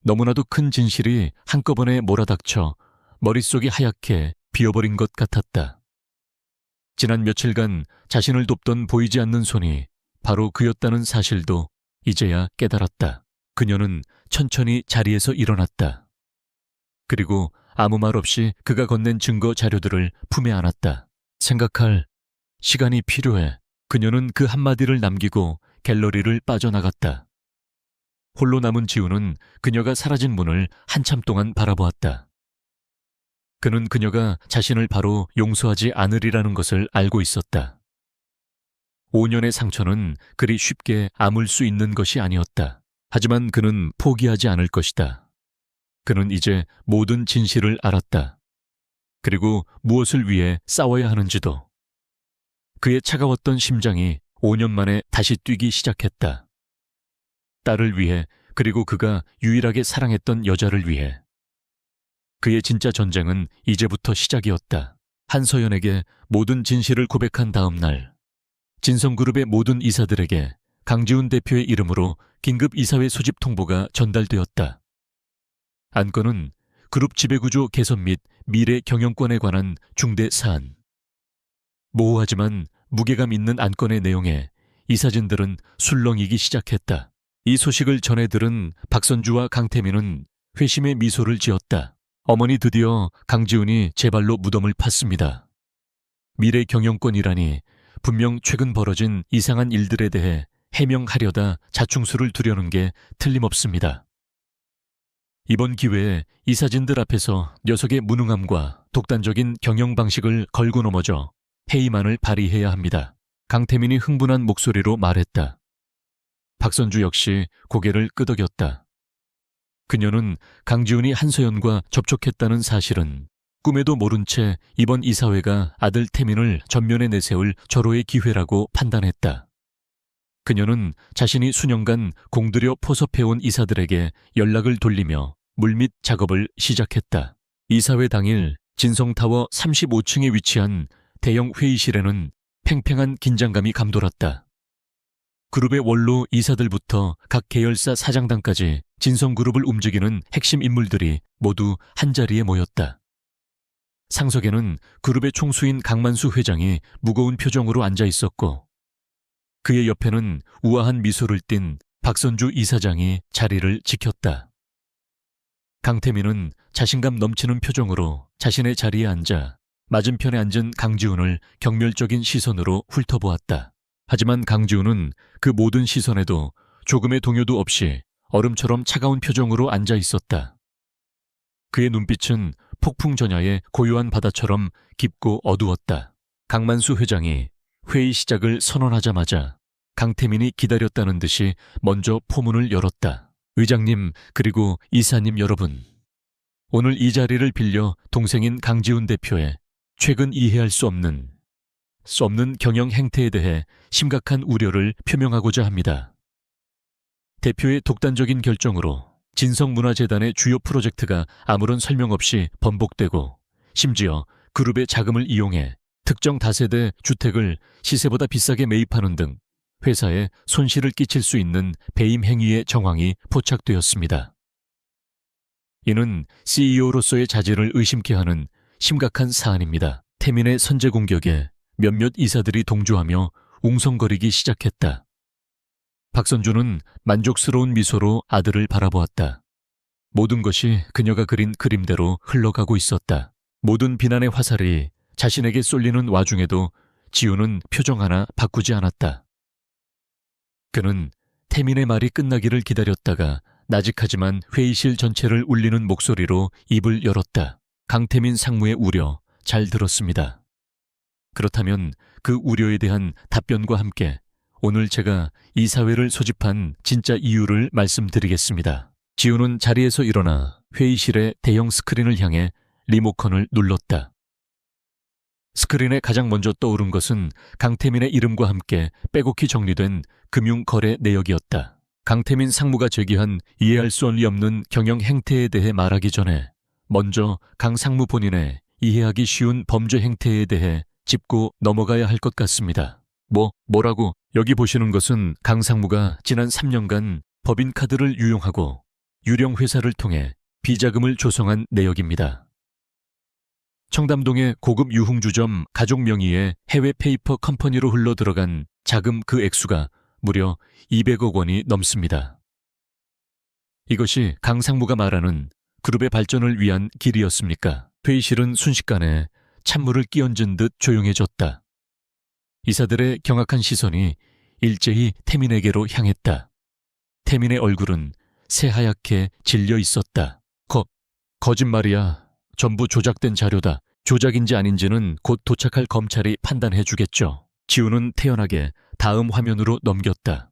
너무나도 큰 진실이 한꺼번에 몰아닥쳐 머릿속이 하얗게 비어버린 것 같았다. 지난 며칠간 자신을 돕던 보이지 않는 손이 바로 그였다는 사실도 이제야 깨달았다. 그녀는 천천히 자리에서 일어났다. 그리고 아무 말 없이 그가 건넨 증거 자료들을 품에 안았다. 생각할 시간이 필요해. 그녀는 그 한마디를 남기고 갤러리를 빠져나갔다. 홀로 남은 지우는 그녀가 사라진 문을 한참 동안 바라보았다. 그는 그녀가 자신을 바로 용서하지 않으리라는 것을 알고 있었다. 5년의 상처는 그리 쉽게 아물 수 있는 것이 아니었다. 하지만 그는 포기하지 않을 것이다. 그는 이제 모든 진실을 알았다. 그리고 무엇을 위해 싸워야 하는지도. 그의 차가웠던 심장이 5년 만에 다시 뛰기 시작했다. 딸을 위해, 그리고 그가 유일하게 사랑했던 여자를 위해. 그의 진짜 전쟁은 이제부터 시작이었다. 한서연에게 모든 진실을 고백한 다음 날, 진성그룹의 모든 이사들에게 강지훈 대표의 이름으로 긴급 이사회 소집 통보가 전달되었다. 안건은 그룹 지배구조 개선 및 미래 경영권에 관한 중대 사안. 모호하지만 무게감 있는 안건의 내용에 이사진들은 술렁이기 시작했다. 이 소식을 전해 들은 박선주와 강태민은 회심의 미소를 지었다. 어머니, 드디어 강지훈이 제 발로 무덤을 팠습니다. 미래 경영권이라니 분명 최근 벌어진 이상한 일들에 대해 해명하려다 자충수를 두려는 게 틀림없습니다. 이번 기회에 이사진들 앞에서 녀석의 무능함과 독단적인 경영 방식을 걸고 넘어져 회의만을 발휘해야 합니다. 강태민이 흥분한 목소리로 말했다. 박선주 역시 고개를 끄덕였다. 그녀는 강지훈이 한서연과 접촉했다는 사실은 꿈에도 모른 채 이번 이사회가 아들 태민을 전면에 내세울 절호의 기회라고 판단했다. 그녀는 자신이 수년간 공들여 포섭해온 이사들에게 연락을 돌리며 물밑 작업을 시작했다. 이사회 당일 진성타워 35층에 위치한 대형 회의실에는 팽팽한 긴장감이 감돌았다. 그룹의 원로 이사들부터 각 계열사 사장단까지 진성그룹을 움직이는 핵심 인물들이 모두 한자리에 모였다. 상석에는 그룹의 총수인 강만수 회장이 무거운 표정으로 앉아 있었고, 그의 옆에는 우아한 미소를 띤 박선주 이사장이 자리를 지켰다. 강태민은 자신감 넘치는 표정으로 자신의 자리에 앉아 맞은편에 앉은 강지훈을 경멸적인 시선으로 훑어보았다. 하지만 강지훈은 그 모든 시선에도 조금의 동요도 없이 얼음처럼 차가운 표정으로 앉아 있었다. 그의 눈빛은 폭풍 전야의 고요한 바다처럼 깊고 어두웠다. 강만수 회장이 회의 시작을 선언하자마자 강태민이 기다렸다는 듯이 먼저 포문을 열었다. 의장님, 그리고 이사님 여러분. 오늘 이 자리를 빌려 동생인 강지훈 대표의 최근 이해할 수 없는 경영 행태에 대해 심각한 우려를 표명하고자 합니다. 대표의 독단적인 결정으로 진성문화재단의 주요 프로젝트가 아무런 설명 없이 번복되고 심지어 그룹의 자금을 이용해 특정 다세대 주택을 시세보다 비싸게 매입하는 등 회사에 손실을 끼칠 수 있는 배임 행위의 정황이 포착되었습니다. 이는 CEO로서의 자질을 의심케 하는 심각한 사안입니다. 태민의 선제 공격에 몇몇 이사들이 동조하며 웅성거리기 시작했다. 박선주는 만족스러운 미소로 아들을 바라보았다. 모든 것이 그녀가 그린 그림대로 흘러가고 있었다. 모든 비난의 화살이 자신에게 쏠리는 와중에도 지우는 표정 하나 바꾸지 않았다. 그는 태민의 말이 끝나기를 기다렸다가 나직하지만 회의실 전체를 울리는 목소리로 입을 열었다. 강태민 상무의 우려 잘 들었습니다. 그렇다면 그 우려에 대한 답변과 함께 오늘 제가 이사회를 소집한 진짜 이유를 말씀드리겠습니다. 지우는 자리에서 일어나 회의실의 대형 스크린을 향해 리모컨을 눌렀다. 스크린에 가장 먼저 떠오른 것은 강태민의 이름과 함께 빼곡히 정리된 금융거래 내역이었다. 강태민 상무가 제기한 이해할 수 없는 경영 행태에 대해 말하기 전에 먼저 강 상무 본인의 이해하기 쉬운 범죄 행태에 대해 짚고 넘어가야 할 것 같습니다. 뭐라고? 여기 보시는 것은 강 상무가 지난 3년간 법인카드를 유용하고 유령 회사를 통해 비자금을 조성한 내역입니다. 청담동의 고급 유흥주점 가족 명의의 해외 페이퍼 컴퍼니로 흘러들어간 자금 그 액수가 무려 200억 원이 넘습니다. 이것이 강 상무가 말하는 그룹의 발전을 위한 길이었습니까? 회의실은 순식간에 찬물을 끼얹은 듯 조용해졌다. 이사들의 경악한 시선이 일제히 태민에게로 향했다. 태민의 얼굴은 새하얗게 질려 있었다. 거짓말이야. 전부 조작된 자료다. 조작인지 아닌지는 곧 도착할 검찰이 판단해 주겠죠. 지우는 태연하게 다음 화면으로 넘겼다.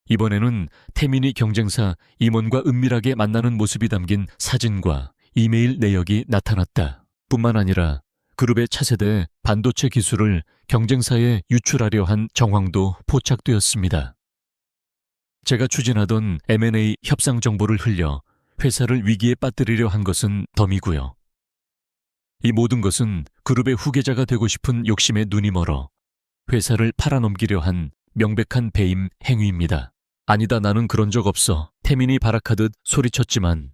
이번에는 태민이 경쟁사 임원과 은밀하게 만나는 모습이 담긴 사진과 이메일 내역이 나타났다. 뿐만 아니라 그룹의 차세대 반도체 기술을 경쟁사에 유출하려 한 정황도 포착되었습니다. 제가 추진하던 M&A 협상 정보를 흘려 회사를 위기에 빠뜨리려 한 것은 덤이고요. 이 모든 것은 그룹의 후계자가 되고 싶은 욕심에 눈이 멀어 회사를 팔아넘기려 한 명백한 배임 행위입니다. 아니다, 나는 그런 적 없어. 태민이 발악하듯 소리쳤지만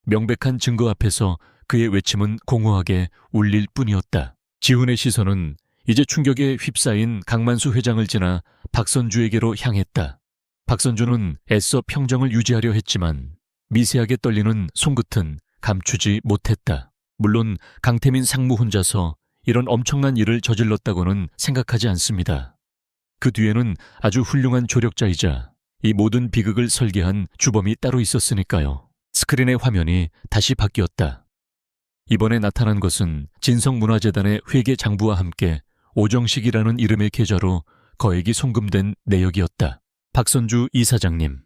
명백한 증거 앞에서 그의 외침은 공허하게 울릴 뿐이었다. 지훈의 시선은 이제 충격에 휩싸인 강만수 회장을 지나 박선주에게로 향했다. 박선주는 애써 평정을 유지하려 했지만 미세하게 떨리는 손끝은 감추지 못했다. 물론 강태민 상무 혼자서 이런 엄청난 일을 저질렀다고는 생각하지 않습니다. 그 뒤에는 아주 훌륭한 조력자이자 이 모든 비극을 설계한 주범이 따로 있었으니까요. 스크린의 화면이 다시 바뀌었다. 이번에 나타난 것은 진성문화재단의 회계장부와 함께 오정식이라는 이름의 계좌로 거액이 송금된 내역이었다. 박선주 이사장님,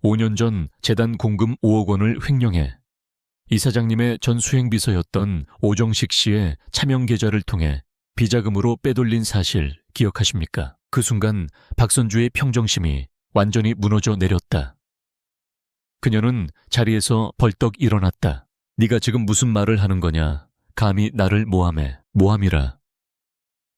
5년 전 재단 공금 5억 원을 횡령해 이사장님의 전 수행비서였던 오정식 씨의 차명 계좌를 통해 비자금으로 빼돌린 사실 기억하십니까? 그 순간 박선주의 평정심이 완전히 무너져 내렸다. 그녀는 자리에서 벌떡 일어났다. 네가 지금 무슨 말을 하는 거냐? 감히 나를 모함해. 모함이라.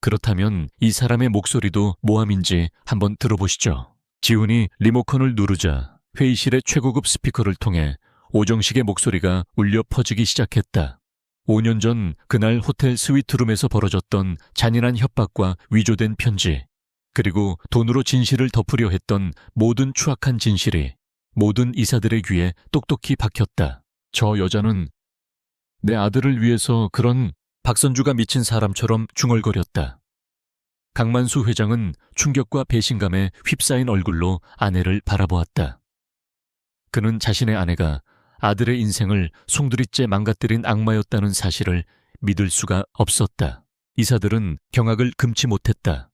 그렇다면 이 사람의 목소리도 모함인지 한번 들어보시죠. 지훈이 리모컨을 누르자 회의실의 최고급 스피커를 통해 오정식의 목소리가 울려 퍼지기 시작했다. 5년 전 그날 호텔 스위트룸에서 벌어졌던 잔인한 협박과 위조된 편지, 그리고 돈으로 진실을 덮으려 했던 모든 추악한 진실이 모든 이사들의 귀에 똑똑히 박혔다. 저 여자는 내 아들을 위해서 그런... 박선주가 미친 사람처럼 중얼거렸다. 강만수 회장은 충격과 배신감에 휩싸인 얼굴로 아내를 바라보았다. 그는 자신의 아내가 아들의 인생을 송두리째 망가뜨린 악마였다는 사실을 믿을 수가 없었다. 이사들은 경악을 금치 못했다.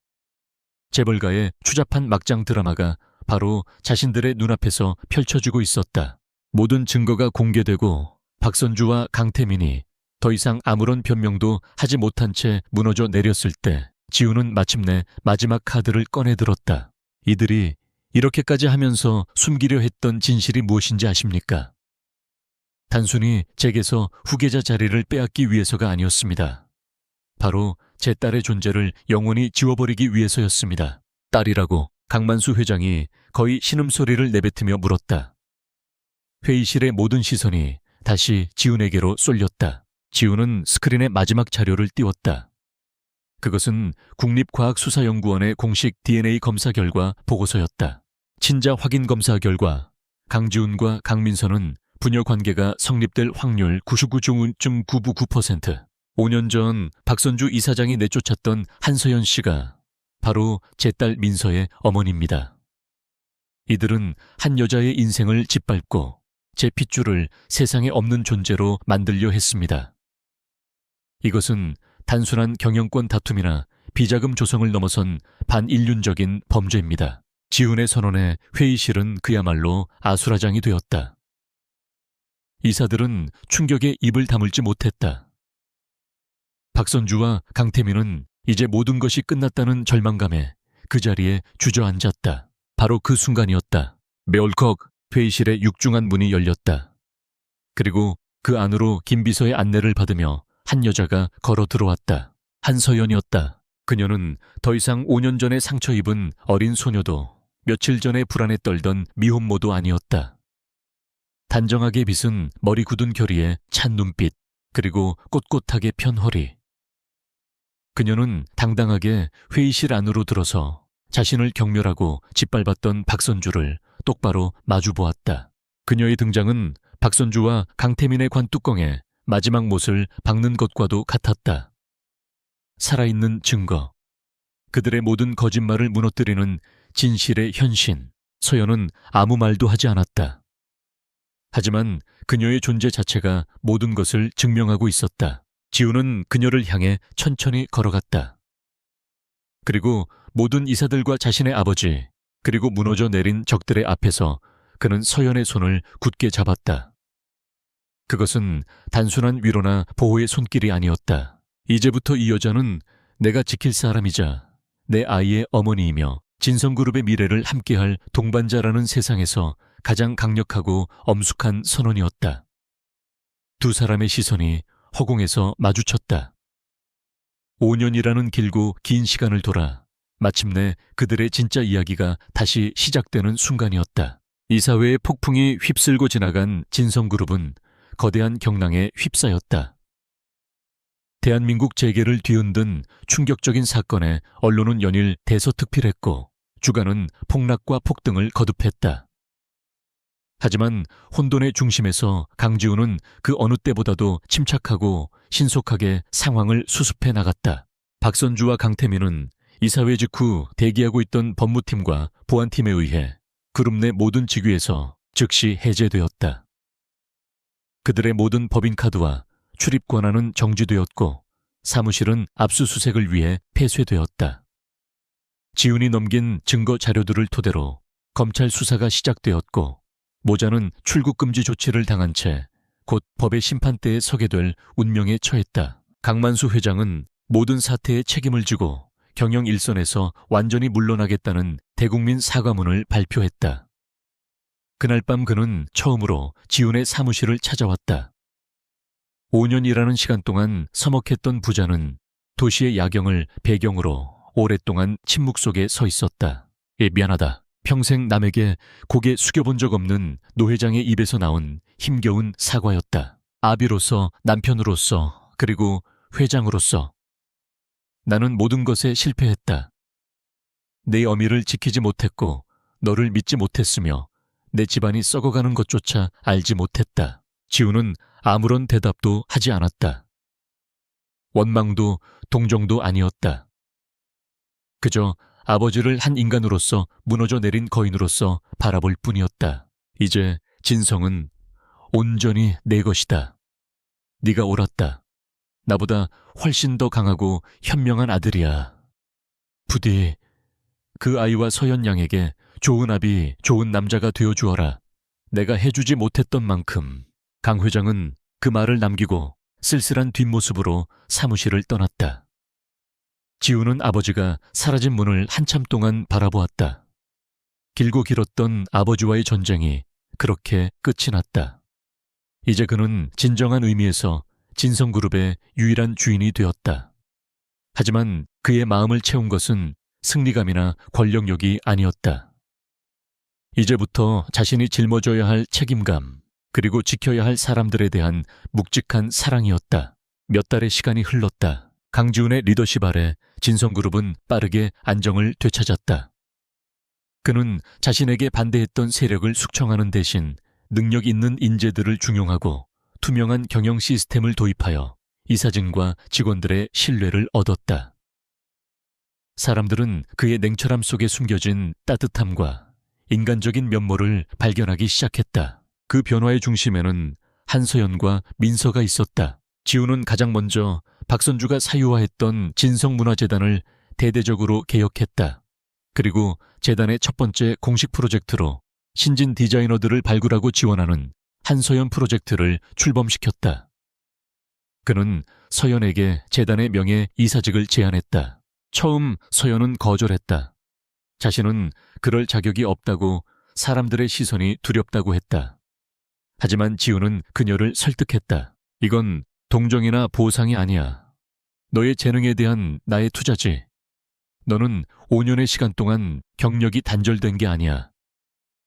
재벌가의 추잡한 막장 드라마가 바로 자신들의 눈앞에서 펼쳐지고 있었다. 모든 증거가 공개되고 박선주와 강태민이 더 이상 아무런 변명도 하지 못한 채 무너져 내렸을 때 지우는 마침내 마지막 카드를 꺼내들었다. 이들이 이렇게까지 하면서 숨기려 했던 진실이 무엇인지 아십니까? 단순히 제게서 후계자 자리를 빼앗기 위해서가 아니었습니다. 바로 제 딸의 존재를 영원히 지워버리기 위해서였습니다. 딸이라고 강만수 회장이 거의 신음소리를 내뱉으며 물었다. 회의실의 모든 시선이 다시 지훈에게로 쏠렸다. 지훈은 스크린에 마지막 자료를 띄웠다. 그것은 국립과학수사연구원의 공식 DNA 검사 결과 보고서였다. 친자 확인 검사 결과 강지훈과 강민선은 부녀 관계가 성립될 확률 99.999%. 5년 전 박선주 이사장이 내쫓았던 한서연 씨가 바로 제 딸 민서의 어머니입니다. 이들은 한 여자의 인생을 짓밟고 제 핏줄을 세상에 없는 존재로 만들려 했습니다. 이것은 단순한 경영권 다툼이나 비자금 조성을 넘어선 반인륜적인 범죄입니다. 지훈의 선언에 회의실은 그야말로 아수라장이 되었다. 이사들은 충격에 입을 다물지 못했다. 박선주와 강태민은 이제 모든 것이 끝났다는 절망감에 그 자리에 주저앉았다. 바로 그 순간이었다. 매울컥 회의실의 육중한 문이 열렸다. 그리고 그 안으로 김 비서의 안내를 받으며 한 여자가 걸어 들어왔다. 한서연이었다. 그녀는 더 이상 5년 전에 상처 입은 어린 소녀도 며칠 전에 불안에 떨던 미혼모도 아니었다. 단정하게 빗은 머리 굳은 결의에 찬 눈빛, 그리고 꼿꼿하게 편 허리. 그녀는 당당하게 회의실 안으로 들어서 자신을 경멸하고 짓밟았던 박선주를 똑바로 마주보았다. 그녀의 등장은 박선주와 강태민의 관뚜껑에 마지막 못을 박는 것과도 같았다. 살아있는 증거, 그들의 모든 거짓말을 무너뜨리는 진실의 현신. 서연은 아무 말도 하지 않았다. 하지만 그녀의 존재 자체가 모든 것을 증명하고 있었다. 지훈은 그녀를 향해 천천히 걸어갔다. 그리고 모든 이사들과 자신의 아버지, 그리고 무너져 내린 적들의 앞에서 그는 서연의 손을 굳게 잡았다. 그것은 단순한 위로나 보호의 손길이 아니었다. 이제부터 이 여자는 내가 지킬 사람이자 내 아이의 어머니이며 진성그룹의 미래를 함께할 동반자라는 세상에서 가장 강력하고 엄숙한 선언이었다. 두 사람의 시선이 허공에서 마주쳤다. 5년이라는 길고 긴 시간을 돌아 마침내 그들의 진짜 이야기가 다시 시작되는 순간이었다. 이사회의 폭풍이 휩쓸고 지나간 진성그룹은 거대한 경랑에 휩싸였다. 대한민국 재계를 뒤흔든 충격적인 사건에 언론은 연일 대서특필했고 주간은 폭락과 폭등을 거듭했다. 하지만 혼돈의 중심에서 강지훈은 그 어느 때보다도 침착하고 신속하게 상황을 수습해 나갔다. 박선주와 강태민은 이사회 직후 대기하고 있던 법무팀과 보안팀에 의해 그룹 내 모든 직위에서 즉시 해제되었다. 그들의 모든 법인카드와 출입 권한은 정지되었고 사무실은 압수수색을 위해 폐쇄되었다. 지훈이 넘긴 증거 자료들을 토대로 검찰 수사가 시작되었고 모자는 출국금지 조치를 당한 채 곧 법의 심판대에 서게 될 운명에 처했다. 강만수 회장은 모든 사태에 책임을 지고 경영 일선에서 완전히 물러나겠다는 대국민 사과문을 발표했다. 그날 밤 그는 처음으로 지훈의 사무실을 찾아왔다. 5년이라는 시간 동안 서먹했던 부자는 도시의 야경을 배경으로 오랫동안 침묵 속에 서 있었다. 미안하다. 평생 남에게 고개 숙여본 적 없는 노 회장의 입에서 나온 힘겨운 사과였다. 아비로서, 남편으로서, 그리고 회장으로서 나는 모든 것에 실패했다. 내 어미를 지키지 못했고 너를 믿지 못했으며 내 집안이 썩어가는 것조차 알지 못했다. 지훈은 아무런 대답도 하지 않았다. 원망도 동정도 아니었다. 그저 아버지를 한 인간으로서 무너져 내린 거인으로서 바라볼 뿐이었다. 이제 진성은 온전히 내 것이다. 네가 옳았다. 나보다 훨씬 더 강하고 현명한 아들이야. 부디 그 아이와 서연 양에게 좋은 아비, 좋은 남자가 되어주어라. 내가 해주지 못했던 만큼. 강 회장은 그 말을 남기고 쓸쓸한 뒷모습으로 사무실을 떠났다. 지훈은 아버지가 사라진 문을 한참 동안 바라보았다. 길고 길었던 아버지와의 전쟁이 그렇게 끝이 났다. 이제 그는 진정한 의미에서 진성그룹의 유일한 주인이 되었다. 하지만 그의 마음을 채운 것은 승리감이나 권력욕이 아니었다. 이제부터 자신이 짊어져야 할 책임감, 그리고 지켜야 할 사람들에 대한 묵직한 사랑이었다. 몇 달의 시간이 흘렀다. 강지훈의 리더십 아래 진성그룹은 빠르게 안정을 되찾았다. 그는 자신에게 반대했던 세력을 숙청하는 대신 능력 있는 인재들을 중용하고 투명한 경영 시스템을 도입하여 이사진과 직원들의 신뢰를 얻었다. 사람들은 그의 냉철함 속에 숨겨진 따뜻함과 인간적인 면모를 발견하기 시작했다. 그 변화의 중심에는 한서연과 민서가 있었다. 지우는 가장 먼저 박선주가 사유화했던 진성문화재단을 대대적으로 개혁했다. 그리고 재단의 첫 번째 공식 프로젝트로 신진 디자이너들을 발굴하고 지원하는 한서연 프로젝트를 출범시켰다. 그는 서연에게 재단의 명예 이사직을 제안했다. 처음 서연은 거절했다. 자신은 그럴 자격이 없다고, 사람들의 시선이 두렵다고 했다. 하지만 지우는 그녀를 설득했다. 이건 동정이나 보상이 아니야. 너의 재능에 대한 나의 투자지. 너는 5년의 시간 동안 경력이 단절된 게 아니야.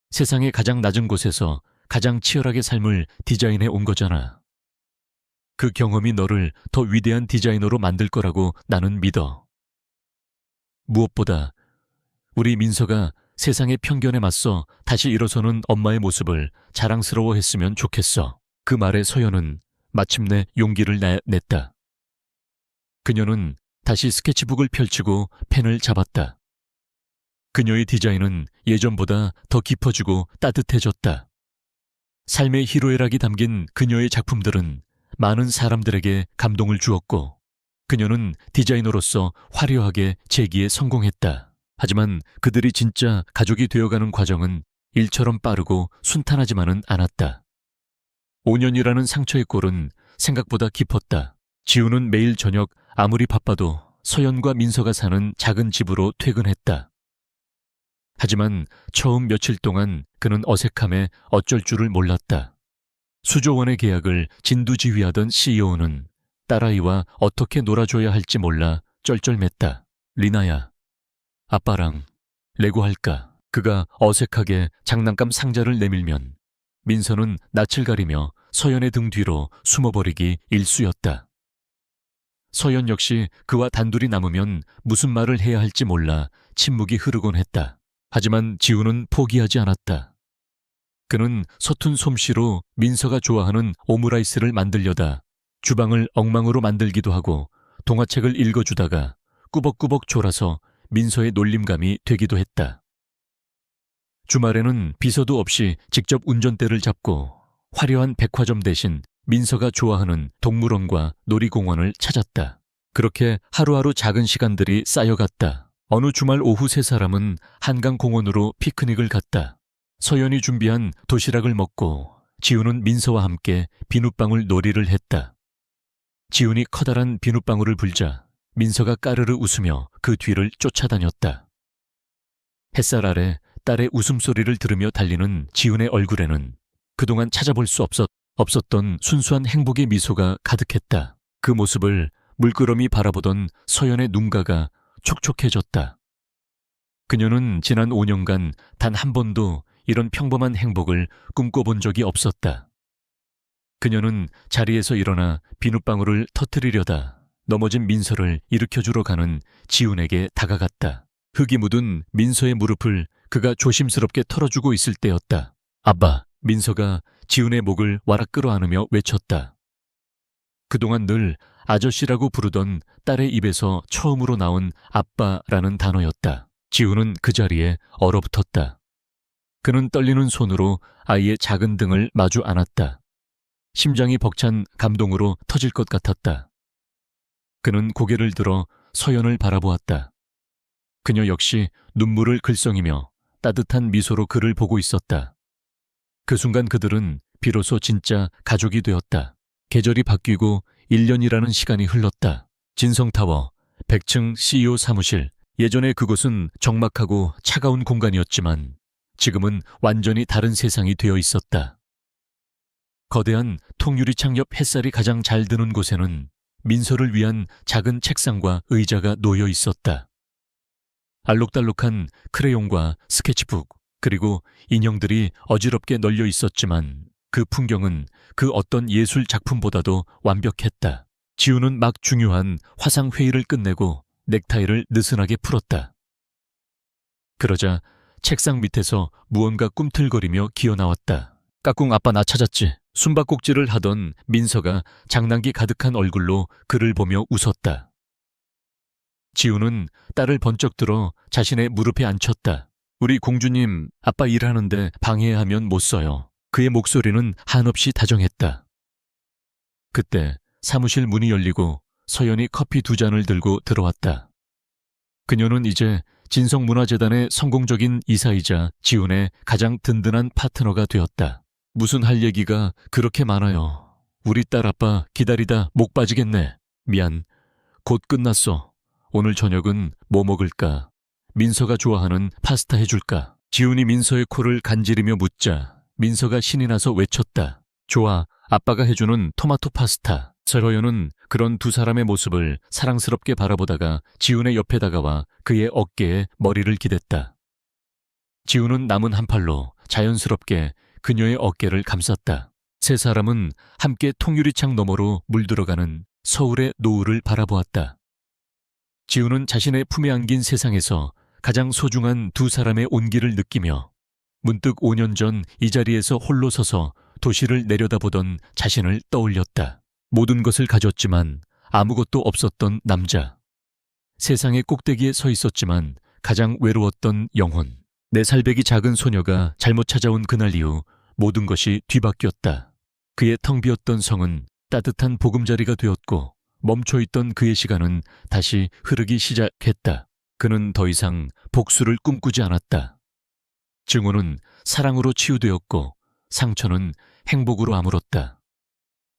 세상의 가장 낮은 곳에서 가장 치열하게 삶을 디자인해 온 거잖아. 그 경험이 너를 더 위대한 디자이너로 만들 거라고 나는 믿어. 무엇보다 우리 민서가 세상의 편견에 맞서 다시 일어서는 엄마의 모습을 자랑스러워했으면 좋겠어. 그 말에 서연은 마침내 용기를 냈다. 그녀는 다시 스케치북을 펼치고 펜을 잡았다. 그녀의 디자인은 예전보다 더 깊어지고 따뜻해졌다. 삶의 희로애락이 담긴 그녀의 작품들은 많은 사람들에게 감동을 주었고, 그녀는 디자이너로서 화려하게 재기에 성공했다. 하지만 그들이 진짜 가족이 되어가는 과정은 일처럼 빠르고 순탄하지만은 않았다. 5년이라는 상처의 꼴은 생각보다 깊었다. 지우는 매일 저녁 아무리 바빠도 서연과 민서가 사는 작은 집으로 퇴근했다. 하지만 처음 며칠 동안 그는 어색함에 어쩔 줄을 몰랐다. 수조 원의 계약을 진두지휘하던 CEO는 딸아이와 어떻게 놀아줘야 할지 몰라 쩔쩔맸다. 리나야, 아빠랑 레고 할까? 그가 어색하게 장난감 상자를 내밀면 민서는 낯을 가리며 서연의 등 뒤로 숨어버리기 일쑤였다. 서연 역시 그와 단둘이 남으면 무슨 말을 해야 할지 몰라 침묵이 흐르곤 했다. 하지만 지우는 포기하지 않았다. 그는 서툰 솜씨로 민서가 좋아하는 오므라이스를 만들려다 주방을 엉망으로 만들기도 하고 동화책을 읽어주다가 꾸벅꾸벅 졸아서 민서의 놀림감이 되기도 했다. 주말에는 비서도 없이 직접 운전대를 잡고 화려한 백화점 대신 민서가 좋아하는 동물원과 놀이공원을 찾았다. 그렇게 하루하루 작은 시간들이 쌓여갔다. 어느 주말 오후 세 사람은 한강공원으로 피크닉을 갔다. 서연이 준비한 도시락을 먹고 지우는 민서와 함께 비눗방울 놀이를 했다. 지훈이 커다란 비눗방울을 불자 민서가 까르르 웃으며 그 뒤를 쫓아다녔다. 햇살 아래 딸의 웃음소리를 들으며 달리는 지훈의 얼굴에는 그동안 찾아볼 수 없었던 순수한 행복의 미소가 가득했다. 그 모습을 물끄러미 바라보던 서연의 눈가가 촉촉해졌다. 그녀는 지난 5년간 단 한 번도 이런 평범한 행복을 꿈꿔본 적이 없었다. 그녀는 자리에서 일어나 비눗방울을 터뜨리려다 넘어진 민서를 일으켜주러 가는 지훈에게 다가갔다. 흙이 묻은 민서의 무릎을 그가 조심스럽게 털어주고 있을 때였다. 아빠, 민서가 지훈의 목을 와락 끌어안으며 외쳤다. 그동안 늘 아저씨라고 부르던 딸의 입에서 처음으로 나온 아빠라는 단어였다. 지훈은 그 자리에 얼어붙었다. 그는 떨리는 손으로 아이의 작은 등을 마주 안았다. 심장이 벅찬 감동으로 터질 것 같았다. 그는 고개를 들어 서연을 바라보았다. 그녀 역시 눈물을 글썽이며 따뜻한 미소로 그를 보고 있었다. 그 순간 그들은 비로소 진짜 가족이 되었다. 계절이 바뀌고 1년이라는 시간이 흘렀다. 진성타워 100층 CEO 사무실. 예전에 그곳은 적막하고 차가운 공간이었지만 지금은 완전히 다른 세상이 되어 있었다. 거대한 통유리창 옆 햇살이 가장 잘 드는 곳에는 민서를 위한 작은 책상과 의자가 놓여 있었다. 알록달록한 크레용과 스케치북, 그리고 인형들이 어지럽게 널려 있었지만 그 풍경은 그 어떤 예술 작품보다도 완벽했다. 지우는 막 중요한 화상회의를 끝내고 넥타이를 느슨하게 풀었다. 그러자 책상 밑에서 무언가 꿈틀거리며 기어나왔다. 까꿍 아빠 나 찾았지. 숨바꼭질을 하던 민서가 장난기 가득한 얼굴로 그를 보며 웃었다. 지우는 딸을 번쩍 들어 자신의 무릎에 앉혔다. 우리 공주님, 아빠 일하는데 방해하면 못 써요. 그의 목소리는 한없이 다정했다. 그때 사무실 문이 열리고 서연이 커피 2잔을 들고 들어왔다. 그녀는 이제 진성문화재단의 성공적인 이사이자 지훈의 가장 든든한 파트너가 되었다. 무슨 할 얘기가 그렇게 많아요. 우리 딸 아빠 기다리다 목 빠지겠네. 미안. 곧 끝났어. 오늘 저녁은 뭐 먹을까? 민서가 좋아하는 파스타 해줄까? 지훈이 민서의 코를 간지리며 묻자 민서가 신이 나서 외쳤다. 좋아, 아빠가 해주는 토마토 파스타. 서연은 그런 두 사람의 모습을 사랑스럽게 바라보다가 지훈의 옆에 다가와 그의 어깨에 머리를 기댔다. 지훈은 남은 한 팔로 자연스럽게 그녀의 어깨를 감쌌다. 세 사람은 함께 통유리창 너머로 물들어가는 서울의 노을을 바라보았다. 지훈은 자신의 품에 안긴 세상에서 가장 소중한 두 사람의 온기를 느끼며 문득 5년 전 이 자리에서 홀로 서서 도시를 내려다보던 자신을 떠올렸다. 모든 것을 가졌지만 아무것도 없었던 남자. 세상의 꼭대기에 서 있었지만 가장 외로웠던 영혼. 4살배기 작은 소녀가 잘못 찾아온 그날 이후 모든 것이 뒤바뀌었다. 그의 텅 비었던 성은 따뜻한 보금자리가 되었고 멈춰있던 그의 시간은 다시 흐르기 시작했다. 그는 더 이상 복수를 꿈꾸지 않았다. 증오는 사랑으로 치유되었고 상처는 행복으로 아물었다.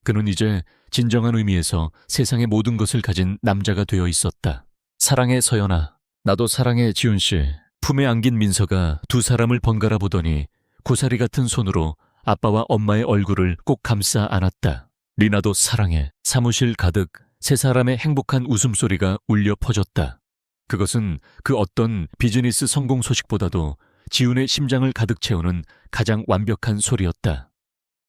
그는 이제 진정한 의미에서 세상의 모든 것을 가진 남자가 되어 있었다. 사랑해 서연아. 나도 사랑해 지훈씨. 품에 안긴 민서가 두 사람을 번갈아 보더니 고사리 같은 손으로 아빠와 엄마의 얼굴을 꼭 감싸 안았다. 리나도 사랑해. 사무실 가득 세 사람의 행복한 웃음소리가 울려 퍼졌다. 그것은 그 어떤 비즈니스 성공 소식보다도 지훈의 심장을 가득 채우는 가장 완벽한 소리였다.